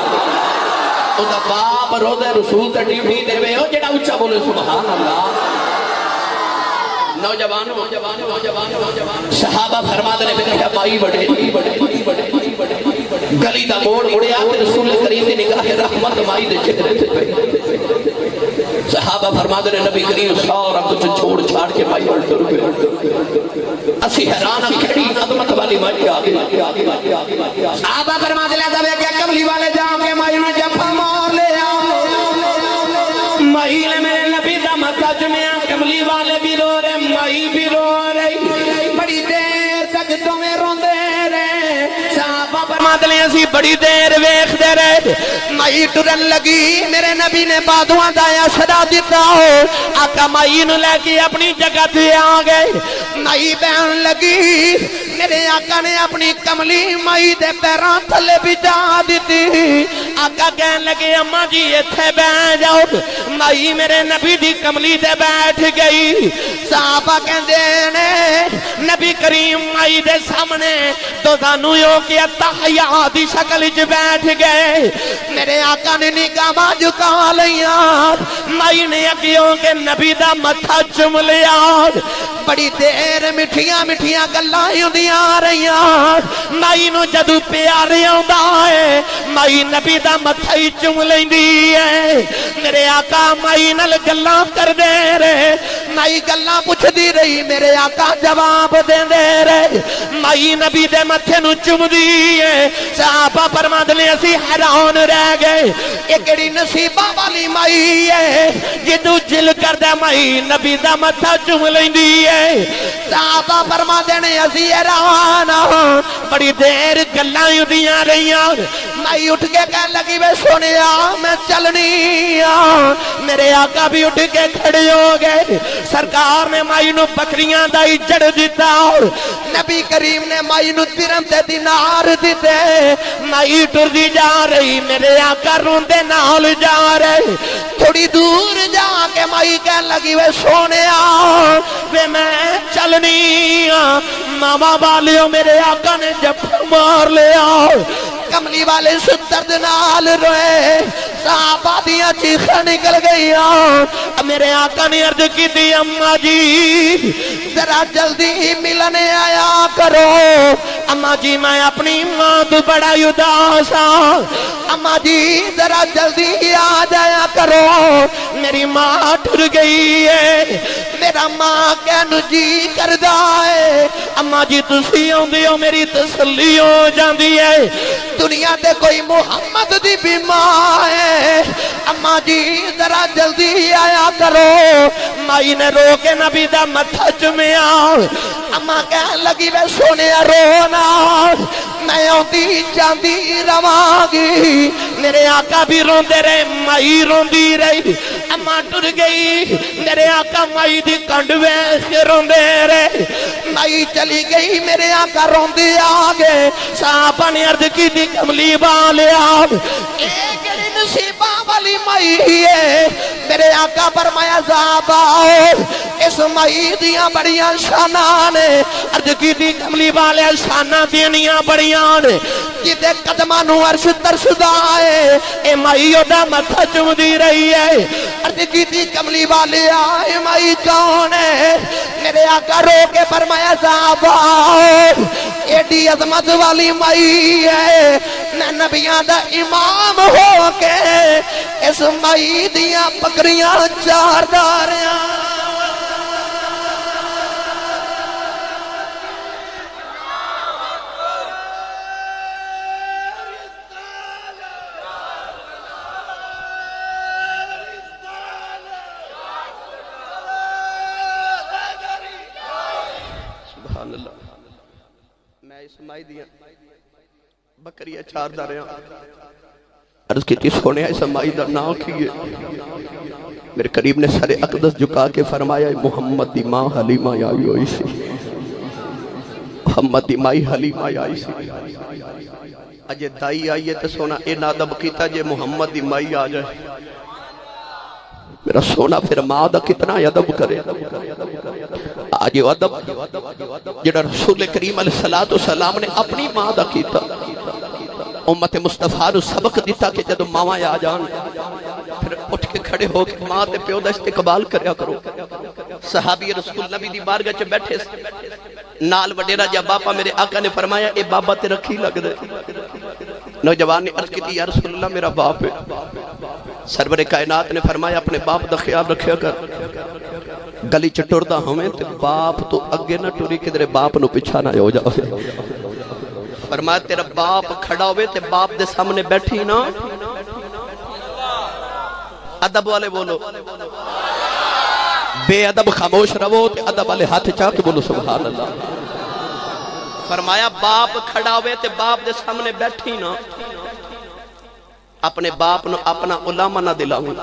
او دا باپ روضہ رسول تے ڈیوٹی دے وے او جڑا اچھا بولے سبحان اللہ نوجوانوں صحابہ فرماتے نے بیٹھا مائی بڑے گلی دا موڑ مڑیا تے رسول کریم دی نگاہ رحمت مائی دے چہرے تے پئی صحابہ فرماتے نے نبی کریم سارا کچھ چھوڑ چھاڑ کے مائی بڑھ ٹر گئے اسی حیران کھڑی عظمت والی مائی آگے صحابہ فرماتے نے کہ کملی والے جا کے مائی نے جفا مار لے مائی نے میرے نبی دا متھا چومیا کملی والے بھی رو رہے مائی بھی رو رہی بڑی دیر تک تمہیں روندے رہے صحابہ فرماتے ہیں اسی بڑی دیر ویکھ دے رہے مائی ٹرن لگی میرے نبی نے بادواں دایا صدا دیتا ہو آقا مائی نو لے کے اپنی جگہ تے آ گئے مائی بہن لگی میرے آقا نے اپنی کملی مائی دے پیراں تھلے بچا دیتی آقا کہنے لگے اماں جی ایتھے بیٹھ جاؤ مائی میرے نبی دی کملی دے بیٹھ گئی صحابہ کہندے نے نبی کریم مائی دے سامنے تو دانو یوں کہ تحیہ دی شکل وچ بیٹھ گئے میرے آقا نے نگاہ جھکا لیا مائی نے اگیوں کے نبی دا متھا چوم لیا بڑی دیر مٹھیاں مٹھیاں گلاں ہوندیاں آ رہیاں مائی نو جدوں پیار آوندا ہے مائی نبی دا متھا ہی چوم لیندی ہے میرے آقا مائی نال گلاں کر دے رہے مائی گلاں پوچھ دی رہی میرے آقا جواب دے دے رہے مائی نبی دے متھے نو چوم دی ہے صحابہ فرماتے نے اسی حیران رہ گئے یہ کیڑی نصیبہ والی مائی ہے جدوں دل کردا مائی نبی دا متھا چوم لیندی ہے صحابہ فرماتے نے اسی حیران بڑی دیر گلاں ہوندیاں رہیاں مائی اٹھ کے کہنے لگی وے سونیا میں چلنی میرے آقا بھی اٹھ کے کھڑے ہو گئے سرکار نے مائی نو بکریاں دا اجڑ دیتا نبی کریم نے مائی نو درہم تے دینار دیتے مائی ٹر دی جا رہی میرے آقا روندے نال جا رہے تھوڑی دور جا کے مائی کہنے لگی وے سونیا وے میں چلنی ماما والیوں میرے آقا نے جب مار لیا کملی والے ستر دنال روئے صحابہ دیاں چیخیں نکل گئی میرے آقا نے عرض کی دی اماں جی ذرا جلدی ملنے آیا کرو اماں جی میں اپنی ماں تو بڑا اداسا اماں جی ذرا جلدی آ جایا کرو میری ماں ٹر گئی ہے میرا ماں کہنو جی کردہ ہے اماں جی تسی ہوندی ہو میری تسلی ہو جاندی ہے دنیا تے کوئی محمد دی بھی ماں ہے اماں جی ذرا جلدی آیا کرو مائی نے رو کے نبی دا متھا چومیا اماں کہنے لگی وے سونے رونا میں ہوندی جاندی رواں گی میرے آقا بھی روندے رہے مائی روندی رہی اما ٹر گئی میرے آقا مائی دی کنڈوے سے روندے رہے مائی چلی گئی میرے آقا روندے آگے صحابہ نے عرض کی دی کملی والے آگ ایک نصیبہ والی مائی ہے میرے آقا فرمایا صحابہ اس مائی دیاں بڑیاں شانان عرض کی دی کملی والے شانہ دینیاں بڑیاں جیتے قدمانو عرش ترس دائے اے مائی دا متھا چم دی رہی ہے عرض کی دی کملی والے آئے مائی کون ہے میرے آقا رو کے فرمایا صحابہ ایڈی عظمت والی مائی ہے نبیاں دا امام ہو کے اس مائی دیاں بکریاں چار داریاں میں اس مائی دیاں بکریہ چار داریاں عرض کی تھی سونے اس مائی در نہ کیے میرے قریب نے سر اقدس جھکا کے فرمایا محمد دی ماں حلیمہ آئی ہوئی سی محمد دی مائی حلیمہ آئی سی اجے دائی آئیے تو سونا اے نادب کیتا جے محمد دی مائی آ جائے میرا سونا پھر ماں دا کتنا ادب کرے آج یہ ادب جڑا رسول کریم علیہ السلام نے اپنی ماں دا کیتا امت مصطفیٰ نو سبق دیتا کہ جدو ماں آ جان پھر اٹھ کے کھڑے ہو کے ماں تے پیو دا استقبال کریا کرو صحابی رسول نبی دی بارگاہ چ بیٹھے نال وڈیرا جا باپا میرے آقا نے فرمایا اے بابا تے رکھی لگ دے نوجوان نے عرض کی تھی یا رسول اللہ میرا باپ ہے سرور کائنات نے فرمایا اپنے باپ دا خیال رکھیا کر گلی چٹور دا ہمیں تے باپ تو اگے نہ ٹوری کہ تیرے باپ نو پچھا نہ ہو جاوے فرمایا تیرا باپ کھڑا ہوئے تے باپ دے سامنے بیٹھی نا ادب والے بولو بے ادب خاموش رہو تے ادب والے ہاتھ چاہ کے بولو سبحان اللہ فرمایا باپ کھڑا ہوئے تے باپ دے سامنے بیٹھی نا اپنے باپ نو اپنا علامہ نہ دلاویں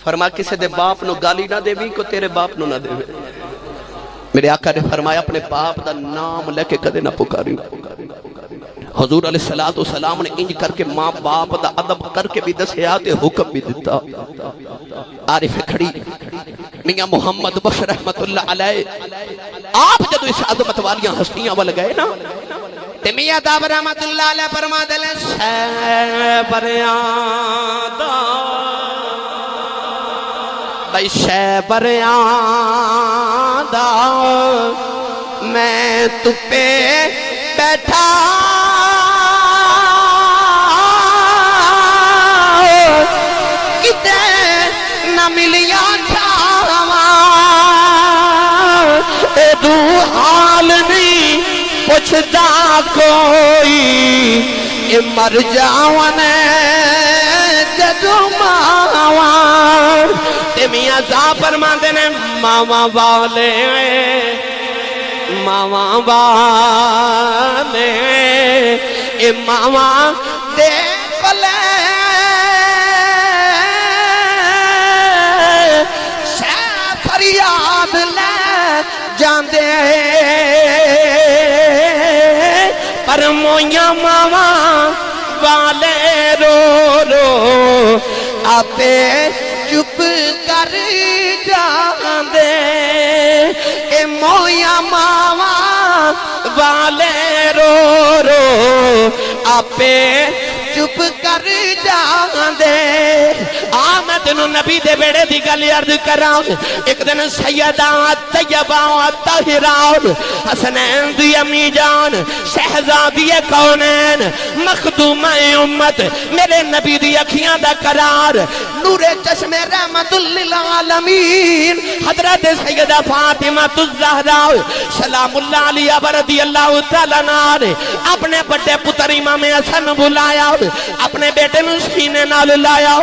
فرمایا کسے دے باپ نو گالی نہ دے بھی کو تیرے باپ نو نہ دے میرے آقا نے فرمایا اپنے باپ دا نام لے کے کدے نہ پکاری حضور علیہ السلام نے انج کر کے ماں باپ دا ادب کر کے بھی دسیا تے حکم بھی دیتا عارف کھڑی میاں محمد بخش رحمت اللہ علیہ آپ جدو اس عظمت والیاں ہستیاں وال گئے نا تے میاں داب رحمت اللہ علیہ فرما دلے شے بریاں دا بھائی شے بریاں دا میں تپے بیٹھا کتے نہ ملیاں چاہواں اے دو حال نہیں پوچھتا کوئی اے مر جاونے جدو ماواں تے میاں صاحب فرماندے نے ماواں والے ماواں والے اے ماواں دے پلے سے فریاد لے جاندے پر مویاں ماواں والے رو رو آپے چپ کر جاندے اے مویاں ماواں والے رو رو آپے چپ کر جاندے آمد نو نبی دے بیڑے دی گلی عرض کراؤں ایک دن سیدہ طیبہ طاہرہ حسنین دی امی جان شہزادی کونین مخدومہ امت میرے نبی دی اکھیاں دا قرار نور چشم رحمت للعالمین حضرت سیدہ فاطمہ الزہرا سلام اللہ علیہ رضی اللہ تعالیٰ نے اپنے بڑے پتر امام حسن بلایا اپنے بیٹے نو سینے نال لایا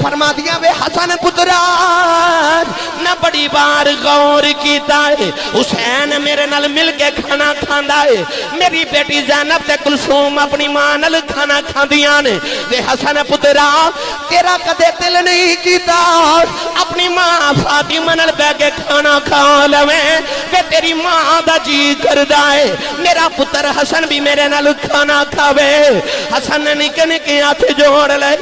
فرما دیا وے حسن پتران نہ بڑی بار غور کیتا ہے حسین میرے نال مل کے کھانا کھاندا ہے میری بیٹی زینب تے کلثوم اپنی ماں نال کھانا کھاندیاں نے وے حسن پترا تیرا کدے دل قتل نہیں کیتا اپنی ماں فاطمہ نال بیٹھ کے کھانا کھا لویں کہ تیری ماں دا جی کردا ہے میرا پتر حسن بھی میرے نال کھانا کھاوے حسن نے نکے نکے ہاتھ جوڑ لے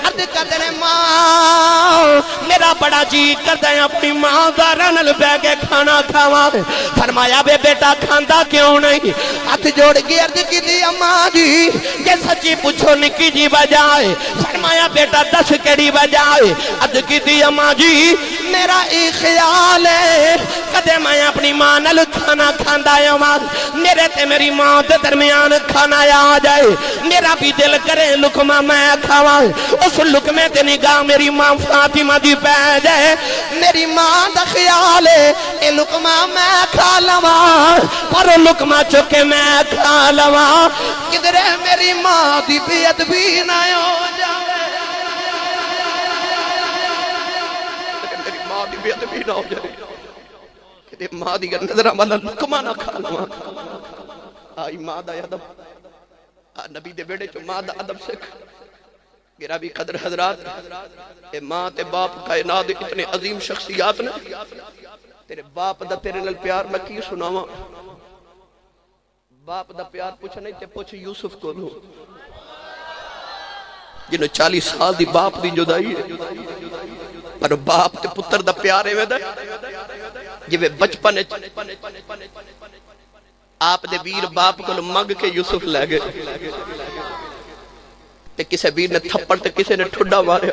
عرض کرتے نے ماں میرا بڑا جی کردا ہے اپنی ماں زہرا نال بیٹھ کے کھانا کھاواں فرمایا بے بیٹا کھاندا کیوں نہیں ہاتھ جوڑ کے عرض کی اماں جی کہ سچی پوچھو نکی جی وجہ ہے فرمایا بیٹا دس کیڑی وجہ ہے عرض کی اماں جی میرا ایک خیال ہے کدے میں اپنی ماں نال کھانا کھاندا ہوں میرے تے میری ماں دے درمیان کھانا آ جائے میرا بھی دل کرے لقمہ میں کھاواں اس لقمے تے نگاہ میری ماں فاطمہ دی پہ جائے میری ماں دا خیال ہے اے لقمہ میں کھا لواں پر لقمہ چکے میں کھا لواں کدھر میری ماں دی بے ادبی نہ ہو جائے میری ماں دی بے ادبی نہ ہو جائے کہ ماں دی نظرہ والا لقمہ نہ کھا لواں آئی ماں دا ادب نبی دے بیڑے چو ماں دا ادب سکھ گرا بھی قدر حضرات اے ماں تے باپ کائنات اتنے عظیم شخصیات نے تیرے باپ دا تیرے نال پیار میں کی سناواں باپ دا پیار پوچھا نہیں تے پوچھ یوسف کو لوں جنہوں 40 سال دی باپ دی جدائی ہے پر باپ تے پتر دا پیار ہے دا جوے بچپن آپ دے ویر باپ کو منگ کے یوسف لے گئے تے کسے ویر نے تھپڑ تے کسے نے ٹھڈا مارے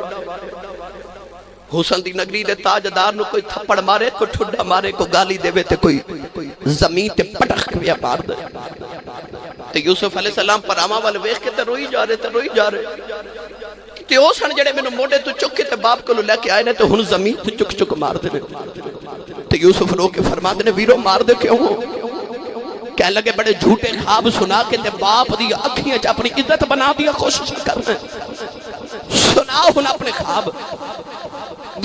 حسن دی نگری دے تاجدار نو کوئی تھپڑ مارے کوئی ٹھڈا مارے کوئی گالی دے وے تے کوئی زمین تے پٹخ کے مار دے تے یوسف علیہ السلام پر آما والے ویخ کے تے روئی جا رہے تے او سن جڑے میں نو موڑے تو چک کے تے باپ کو لے کے آئے نے تو ہن زمین تے چک مار دے تے یوسف رو کے فرما دے ویرو مار دے کیوں ہو کہہ لگے بڑے جھوٹے خواب سنا کے تے باپ دی اکھیاں چ اپنی عزت بنا دیا کوشش کرنا سنا ہن اپنے خواب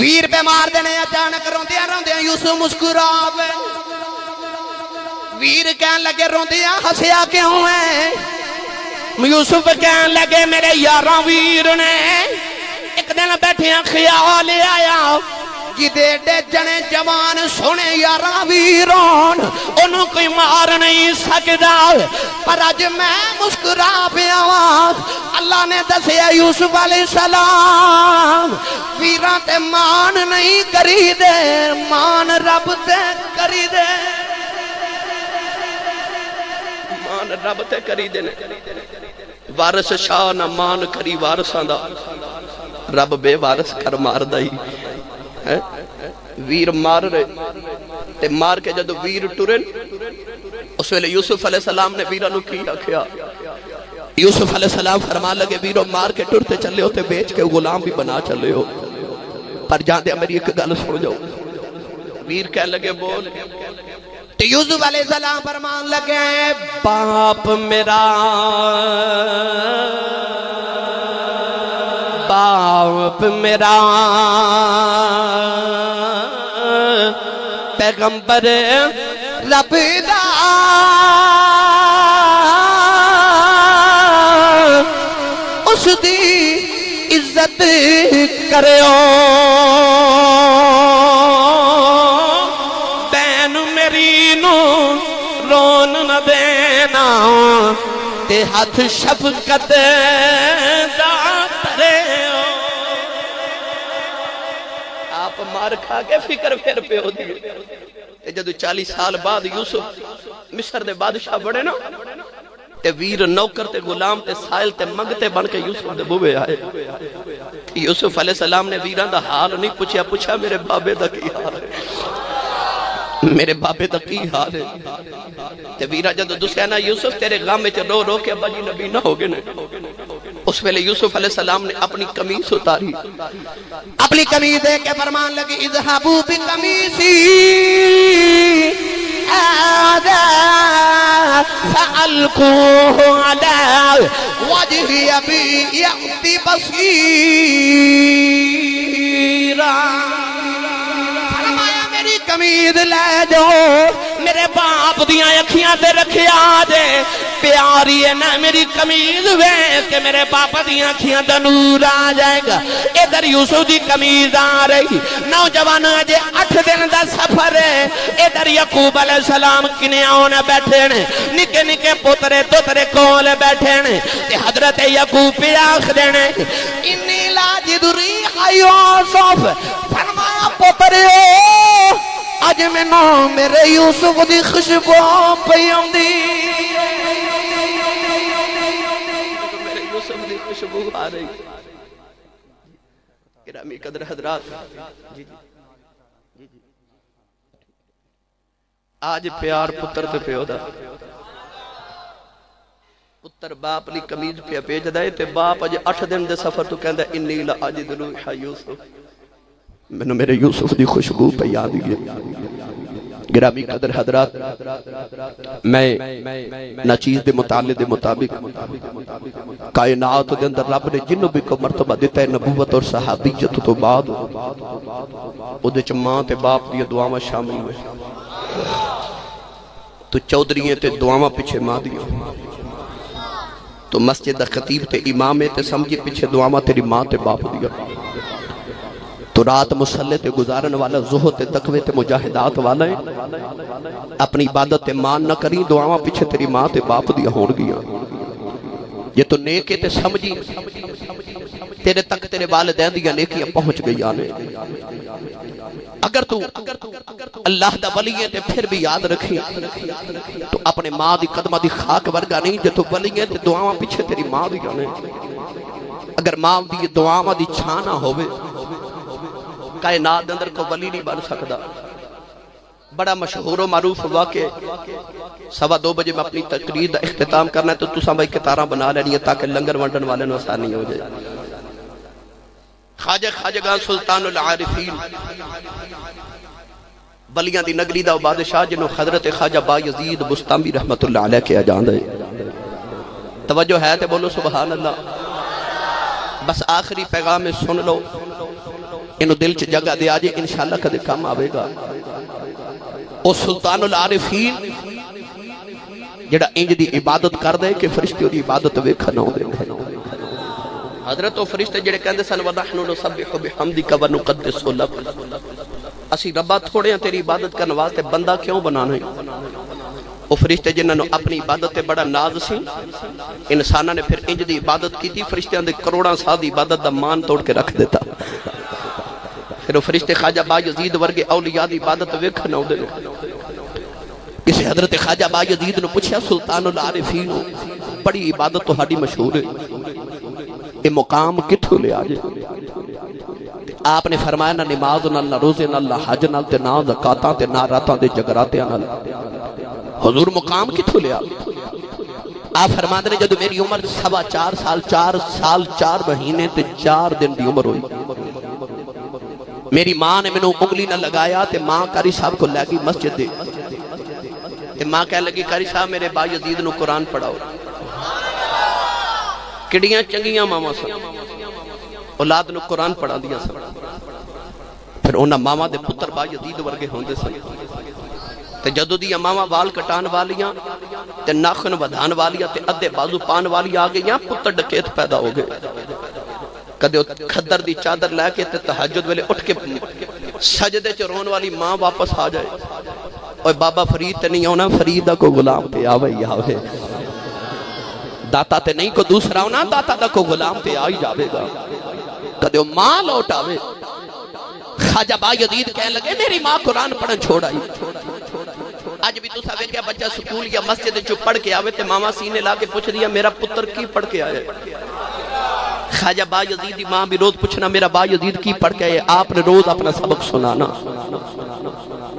ویر پہ مار دینے اچانک روندیاں یوسف مسکرا پے ویر کہنے لگے روندیاں ہسیا کیوں ہے یوسف کہنے لگے میرے یاراں ویر نے ایک دن بیٹھیاں خیال آیا جدے ڈے جنے جوان سونے یاراں ویرون انہوں کوئی مار نہیں سکدا پر اج میں مسکرا پیا اللہ نے دسیا یوسف علیہ السلام ویراں تے مان نہیں کری دے مان رب تے کری دے مان رب تے کری دے وارث شاہ نہ مان کری وارثاں دا رب بے وارث کر مار دائی ویر مار رہے تے مار کے جدو ویر ٹرن اس ویلے یوسف علیہ السلام نے ویرہ نو کیا کیا یوسف علیہ السلام فرما لگے ویرو مار کے ٹرتے چلے ہوتے بیچ کے غلام بھی بنا چلے ہو پر جان دیا میری ایک گل سن جاؤ ویر کہہ لگے بول تو یوسف علیہ السلام فرمان لگے باپ میرا باپ میرا پیغمبر رب دا اس دی عزت کریو بین میری نو رون نہ دینا تے ہاتھ شفقت دا تریو آپ مار کھا کے فکر پھر پہ ہو دیئے جدو 40 سال بعد یوسف مصر دے بادشاہ بڑے نا تے ویر نوکر تے غلام تے سائل تے منگتے بن کے یوسف دے بوے آئے یوسف علیہ السلام نے ویران دا حال نہیں پوچھا میرے بابے دا کی حال ہے میرے بابے دا کی حال ہے تے ویران جدو دوسرے نا یوسف تیرے غام میں رو رو کے ابا جی نبی نہ ہو گئے اس ویلے یوسف علیہ السلام نے اپنی قمیص اتاری اپنی قمیص دے کے فرمان لگی اذهبوا بقمیصی هذا فألقوه على وجه أبي يأتي بصيرا فرمایا میری قمیض لے جاؤ میرے باپ دیاں اکھیاں تے رکھیا جے پیاری ہے نا میری قمیض ویکھ کے میرے باپ دیاں اکھیاں دا نور آ جائے گا ادھر یوسف دی قمیض آ رہی نوجوان اجے 8 دن دا سفر ہے ادھر یعقوب علیہ السلام کنیاں بیٹھے نے نکے نکے پوترے توترے کول بیٹھے نے تے حضرت یعقوب پہ آخ دینے انی لاجد ریح یوسف فرمایا پوترے اج مینوں میرے یوسف دی خوشبو پئی اوندی میرے یوسف دی خوشبو آ رہی گرامی قدر حضرات جی آج پیار پتر تے پیو دا پتر باپ لی قمیض پہ بھیج دے تے باپ اج 8 دن دے سفر تو کہندا انی لاجد ریح یوسف مینوں میرے یوسف دی خوشبو پہ یاد گئی گرامی قدر حضرات میں نہ چیز دے مطابق کائنات دے اندر رب نے جنوں بھی کو مرتبہ دیتا ہے نبوت اور صحابیت تو بعد او دے چ ماں تے باپ دی دعاواں شامل ہوئے تو چودھریاں تے دعاواں پیچھے ماں دی تو مسجد دا خطیب تے امام تے سمجھی پیچھے دعاواں تیری ماں تے باپ دی تو رات مسلح تے گزارن والا زہد تے تقوی تے مجاہدات والا ہے اپنی عبادت تے مان نہ کری دعاواں پیچھے تیری ماں تے باپ دی ہون گیا یہ تو نیک تے سمجھی تیرے تک تیرے والدین دی نیکیاں پہنچ گئی آنے اگر تو اللہ دا ولی ہے تے پھر بھی یاد رکھی تو اپنے ماں دی قدمہ دی خاک ورگا نہیں جو تو ولی ہے تے دعاواں پیچھے تیری ماں دی آنے اگر ماں دی دعاواں دی چھانا ہوئے کائنات اندر کو ولی نہیں بن سکتا بڑا مشہور و معروف واقع 2:15 بجے میں اپنی تقریر دا اختتام کرنا ہے تو تساں بھائی کتاراں بنا لینی ہے تاکہ لنگر ونڈن والے نو آسانی ہو جائے خواجگان سلطان العارفین ولیاں دی نگری دا بادشاہ جنہوں حضرت خواجہ با یزید بستامی رحمت اللہ علیہ کیا جان دے توجہ ہے تے بولو سبحان اللہ بس آخری پیغام میں سن لو انہوں دل چ جگہ دے آجے انشاءاللہ کدے کام آوے گا او سلطان العارفین جڑا انج دی عبادت کر دے کہ فرشتے دی عبادت ویکھن آؤندے حضرت و فرشتے جڑے کہندے سن وَنَحْنُ نُسَبِّحُ بِحَمْدِكَ وَنُقَدِّسُ لَكَ اسی ربا تھوڑے ہیں تیری عبادت کرنے واسطے بندہ کیوں بنانا ہے وہ فرشتے جنہاں نے اپنی عبادت تے بڑا ناز سی انسانہ نے پھر انج دی عبادت کی تھی فرشتے دے کروڑاں سال دی عبادت دا مان توڑ کے رکھ دیتا پھر وہ فرشتے خواجہ با یزید ورگے اولیاء دی عبادت ویکھن آؤندے نے کسی حضرت خواجہ با یزید نے پوچھا سلطان العارفین بڑی عبادت تو ہاڈی مشہور ہے یہ مقام کتھوں لے آجے آپ نے فرمایا نہ نماز نہ روزے نہ حج نہ زکاتاں تے نہ راتاں دے جگراتیاں نال حضور مقام کتھوں لے آجے آپ فرماتے ہیں جب میری عمر 4.25 سال 4 سال 4 مہینے تے 4 دن دی عمر ہوئی میری ماں نے مینوں انگلی نہ لگایا تے ماں قاری صاحب کو لے گئی مسجد دے تے ماں کہنے لگی قاری صاحب میرے با یزید نو قرآن پڑھاؤ کڑیاں چنگیاں ماما سن اولاد نو قرآن پڑھا دیا سن پھر انہاں ماما دے پتر با یزید ورگے ہوندے سن تے جدو دی ماما وال کٹان والیاں تے ناخن ودھان والیاں تے ادھے بازو پان والی آ گئیاں پتر ڈکیت پیدا ہو گئے کدے کھدر دی چادر لے کے تے تہجد ویلے اٹھ کے سجدے چ رون والی ماں واپس آ جائے اوے بابا فرید تے نہیں ہونا فرید دا کو غلام تے آوے آوے داتا تے نہیں کو دوسرا ہونا داتا دا کو غلام تے آئی جاوے گا کدے ماں لوٹ آوے خواجہ با یزید کہنے لگے میری ماں قرآن پڑھن چھوڑ آئی آج بھی تو سوے کیا بچہ سکول یا مسجد جو پڑھ کے آوے تے ماما سینے لا کے پوچھ دیا میرا پتر کی پڑھ کے آئے خواجہ با یزید دی ماں بھی روز پوچھنا میرا با یزید کی پڑھ کے آئے آپ نے روز اپنا سبق سنانا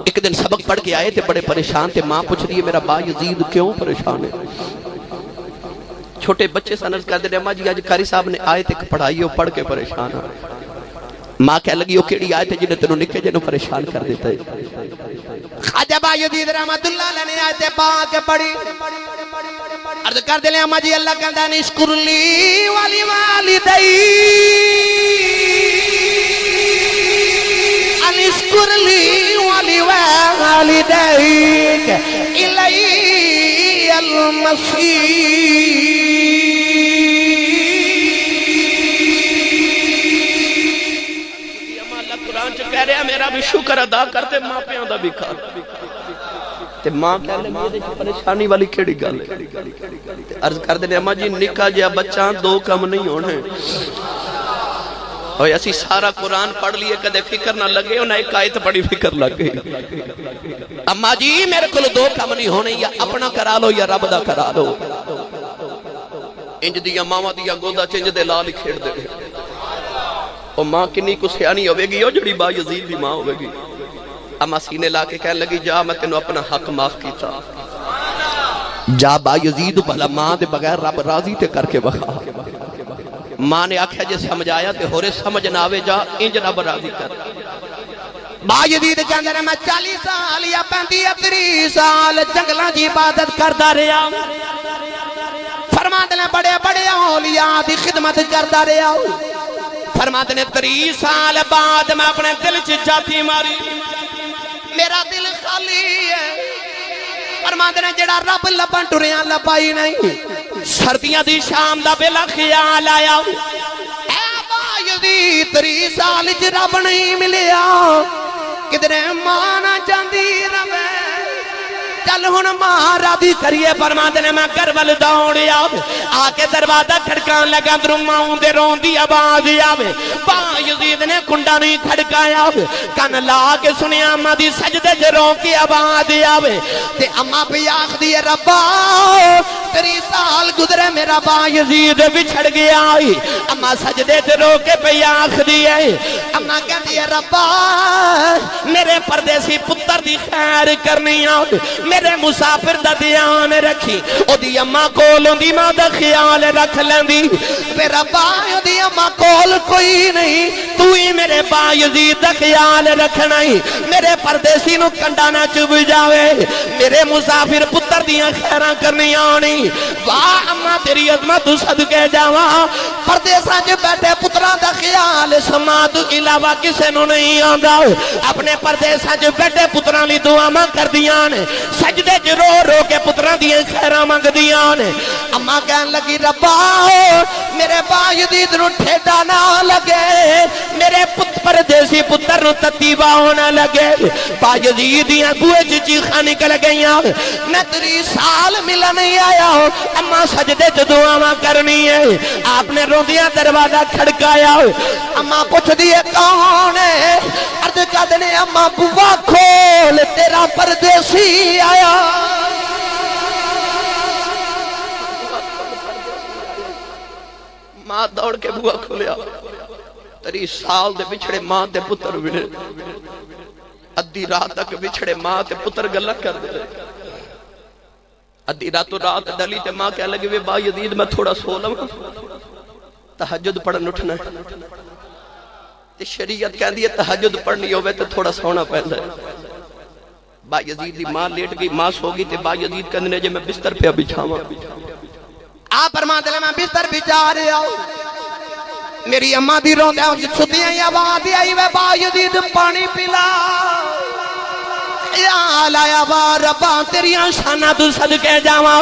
ایک دن سبق پڑھ کے آئے تھے بڑے پریشان تھے ماں پوچھ رہی ہے میرا با یزید کیوں پریشان ہے چھوٹے بچے سنرز کہہ دے رہے اماں جی آج قاری صاحب نے آئے تھے پڑھائی ہو پڑھ کے پریشان ہے ماں کہہ لگی وہ کیڑی آئے تھے جنہیں تنہوں نکے جنہوں پریشان کر دیتا ہے خواجہ با یزید رحمت اللہ علیہ نے آئے تھے پاک پڑھی عرض کر دے لیں اماں جی اللہ کہتا ہے نشکر لی والی والدئی اشکر لی ولوالدیک الی المصیر۔ قرآن چ کہہ رہا میرا بھی شکر ادا کرتے ماں پیوں دا بھی کھا تے ماں کہہ لے میرے پریشانی والی کیڑی گل ہے عرض کر دینے اماں جی نکا جیا بچہ دو کم نہیں ہونے اور ایسی سارا قرآن پڑھ لیے کدے فکر نہ لگے انہیں ایک آیت پڑھی فکر لگ گئی اماں جی میرے کو دو کم نہیں ہونے یا اپنا کرا لو یا رب دا کرا لو انج دیا ماما دیا گودا چنج دے لالی کھیڑ دے اور ماں کنی کو سیانی ہوئے گی اور جڑی با یزید دی ماں ہوئے گی اما سینے لا کے کہنے لگی جا میں تینوں اپنا حق معاف کیتا جا با یزید بھلا ماں دے بغیر رب راضی تے کر کے بخا ماں نے آکھیا جے سمجھایا تے ہورے سمجھ نہ آوے جا انج رب راضی کر با یزید کہندے نے میں 40 سال یا 35 سال جنگلاں دی عبادت کردا رہیا فرماندے نے بڑے بڑے اولیاء دی خدمت کردا رہیا فرماتے نے 30 سال بعد میں اپنے دل چاہتی ماری میرا دل خالی ہے فرماتے نے جڑا رب لبن ٹریاں لبائی نہیں سردیاں دی شام دا بلا خیال آیا اے با یزید 30 سال چ رب نہیں ملیا کدھرے ماں نہ جاندی رہے چل ہن ماں راضی کریے فرماتے نے میں کربل دوڑیا آکے دروازہ کھڑکان لگا دروں ماں دے رون دی آواز آوے با یزید نے کنڈا نہیں کھڑکایا کن لا کے سنیا اماں دی سجدے چ رون کی آواز آوے تے اماں پہ آکھدی ہے ربا 30 سال گزرے میرا با یزید بچھڑ گیا اماں سجدے تے رو کے پہ آکھدی ہے اماں کہتی ہے ربا میرے پردیسی پتر دی خیر کرنی آ میرے مسافر دا دھیان رکھی او دی اماں کول دی ماں دا خیال رکھ لیندی پھر ابا دی اماں کول کوئی نہیں تو ہی میرے با یزید دا خیال رکھنا ہی میرے پردیسی نو کنڈا نہ چب جاوے میرے مسافر پتر دیاں خیراں کرنی آنی واہ اماں تیری عظمت صدقے جاواں پردیساں جو بیٹھے پتراں دا خیال سماعت علاوہ کسے نو نہیں آندا اپنے پردیساں جو بیٹھے پتراں لی دعا ماں کر دیاں نے سجدے جو رو رو کے پتراں دیاں خیراں مانگ دیاں نے اماں کہن لگی ربا میرے با یزید نو ٹھیڈا نہ لگے میرے پردیسی پتر نو تتیبہ ہونا لگے با یزید دیاں بوئے چیخاں نکل گئیاں میں 30 سال ملا نہیں آیا اماں سجدے جو دعا ماں کرنی ہے آپ نے روندیاں دروازہ کھڑکایا اماں پوچھ دیئے کون ہے عرض کر دینے اماں بوا کھول تیرا پردیسی آیا ماں دوڑ کے بوا کھولیا 30 سال دے بچھڑے ماں دے پتر ملے ادھی رات تک بچھڑے ماں تے پتر گلہ کر دے ادھی رات ڈلی تے ماں کہہ لگے وے با یزید میں تھوڑا سو لوں تہجد پڑھن اٹھنا ہے تے شریعت کہندی ہے تہجد پڑھنی ہوئے تے تھوڑا سونا پہندا ہے با یزید دی ماں لیٹ گئی ماں سو گئی تے با یزید کہندے جے میں بستر پہ بچھاواں آپ فرماتے ہیں میں بستر بچھا رہا ہوں میری اماں دی روندے چھتیاں یا آواز آئی وے با یزید پانی پلا خیال آیا با ربا تیریاں شانہ تو صدقے جاواں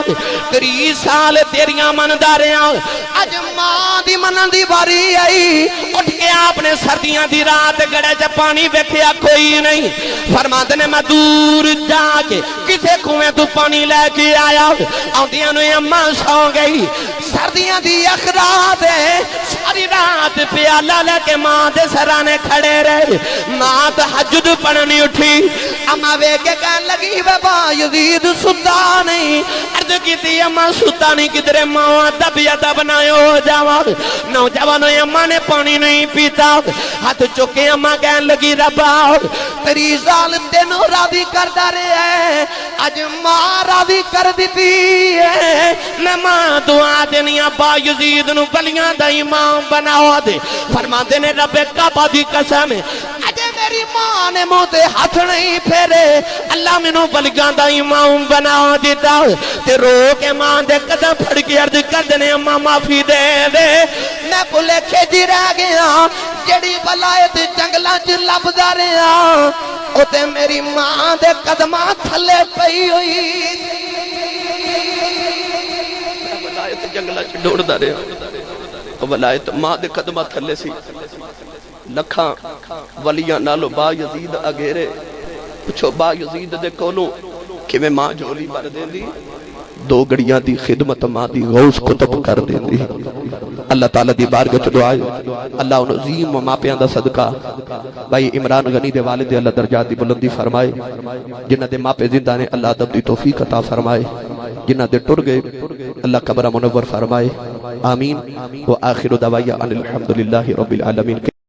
30 سال تیریاں منداریاں اج ماں دی منن دی باری آئی اٹھ کے آپ نے سردیاں دی رات گڑے جب پانی بیکھیا کوئی نہیں فرماتے نے میں دور جا کے کسے کنویں تو پانی لے کے آیا آندیاں نو اماں سو گئی سردیاں دی اخرات ہے ساری رات پیالہ لے کے ماں دے سرانے کھڑے رہے ماں تہجد پڑھنی اٹھی اماں وے کے کہن لگی با یزید ستا نہیں عرض کی تھی اماں ستا نہیں کدھرے ماں دبیا دبنائے ہو جاواں نوجوانوں اماں نے پانی نہیں پیتا ہاتھ چکے اماں کہن لگی ربا 30 سال تینوں راضی کردا رہے ہیں اج ماں راضی کر دیتی ہے میں ماں دعا دنیا با یزید نو بلیاں دا امام بناو دے فرماندے نے رب کعبہ دی قسم اج میری میری ماں نے منہ تے ہاتھ نہیں پھیرے اللہ مینوں ولیاں دا امام بنا دیتا تے رو کے ماں دے قدم پھڑ کے عرض کر دینے اماں معافی دے دے میں بھلے کھیجی رہ گیا جڑی ولایت جنگلاں چ لبدا رہیا او تے میری ماں دے قدماں تھلے پئی ہوئی ولایت جنگلاں چ ڈوڑدا رہیا ولایت ماں دے قدماں تھلے سی لکھاں ولیاں نالو با یزید اگیرے پوچھو با یزید دے کولوں کہ میں ماں جھولی بھر دیندی دو گڑیاں دی خدمت ماں دی غوث کتب کر دیندی اللہ تعالیٰ دی بارگاہ چ دعا اللہ ان عظیم ماں پیاں دا صدقہ بھائی عمران غنی دے والد اللہ درجات دی بلندی فرمائے جنہ دے ماں پہ زندہ نے اللہ ادب دی توفیق عطا فرمائے جنہ دے ٹر گئے اللہ قبر منور فرمائے آمین وآخر دعوایا ان الحمدللہ رب العالمین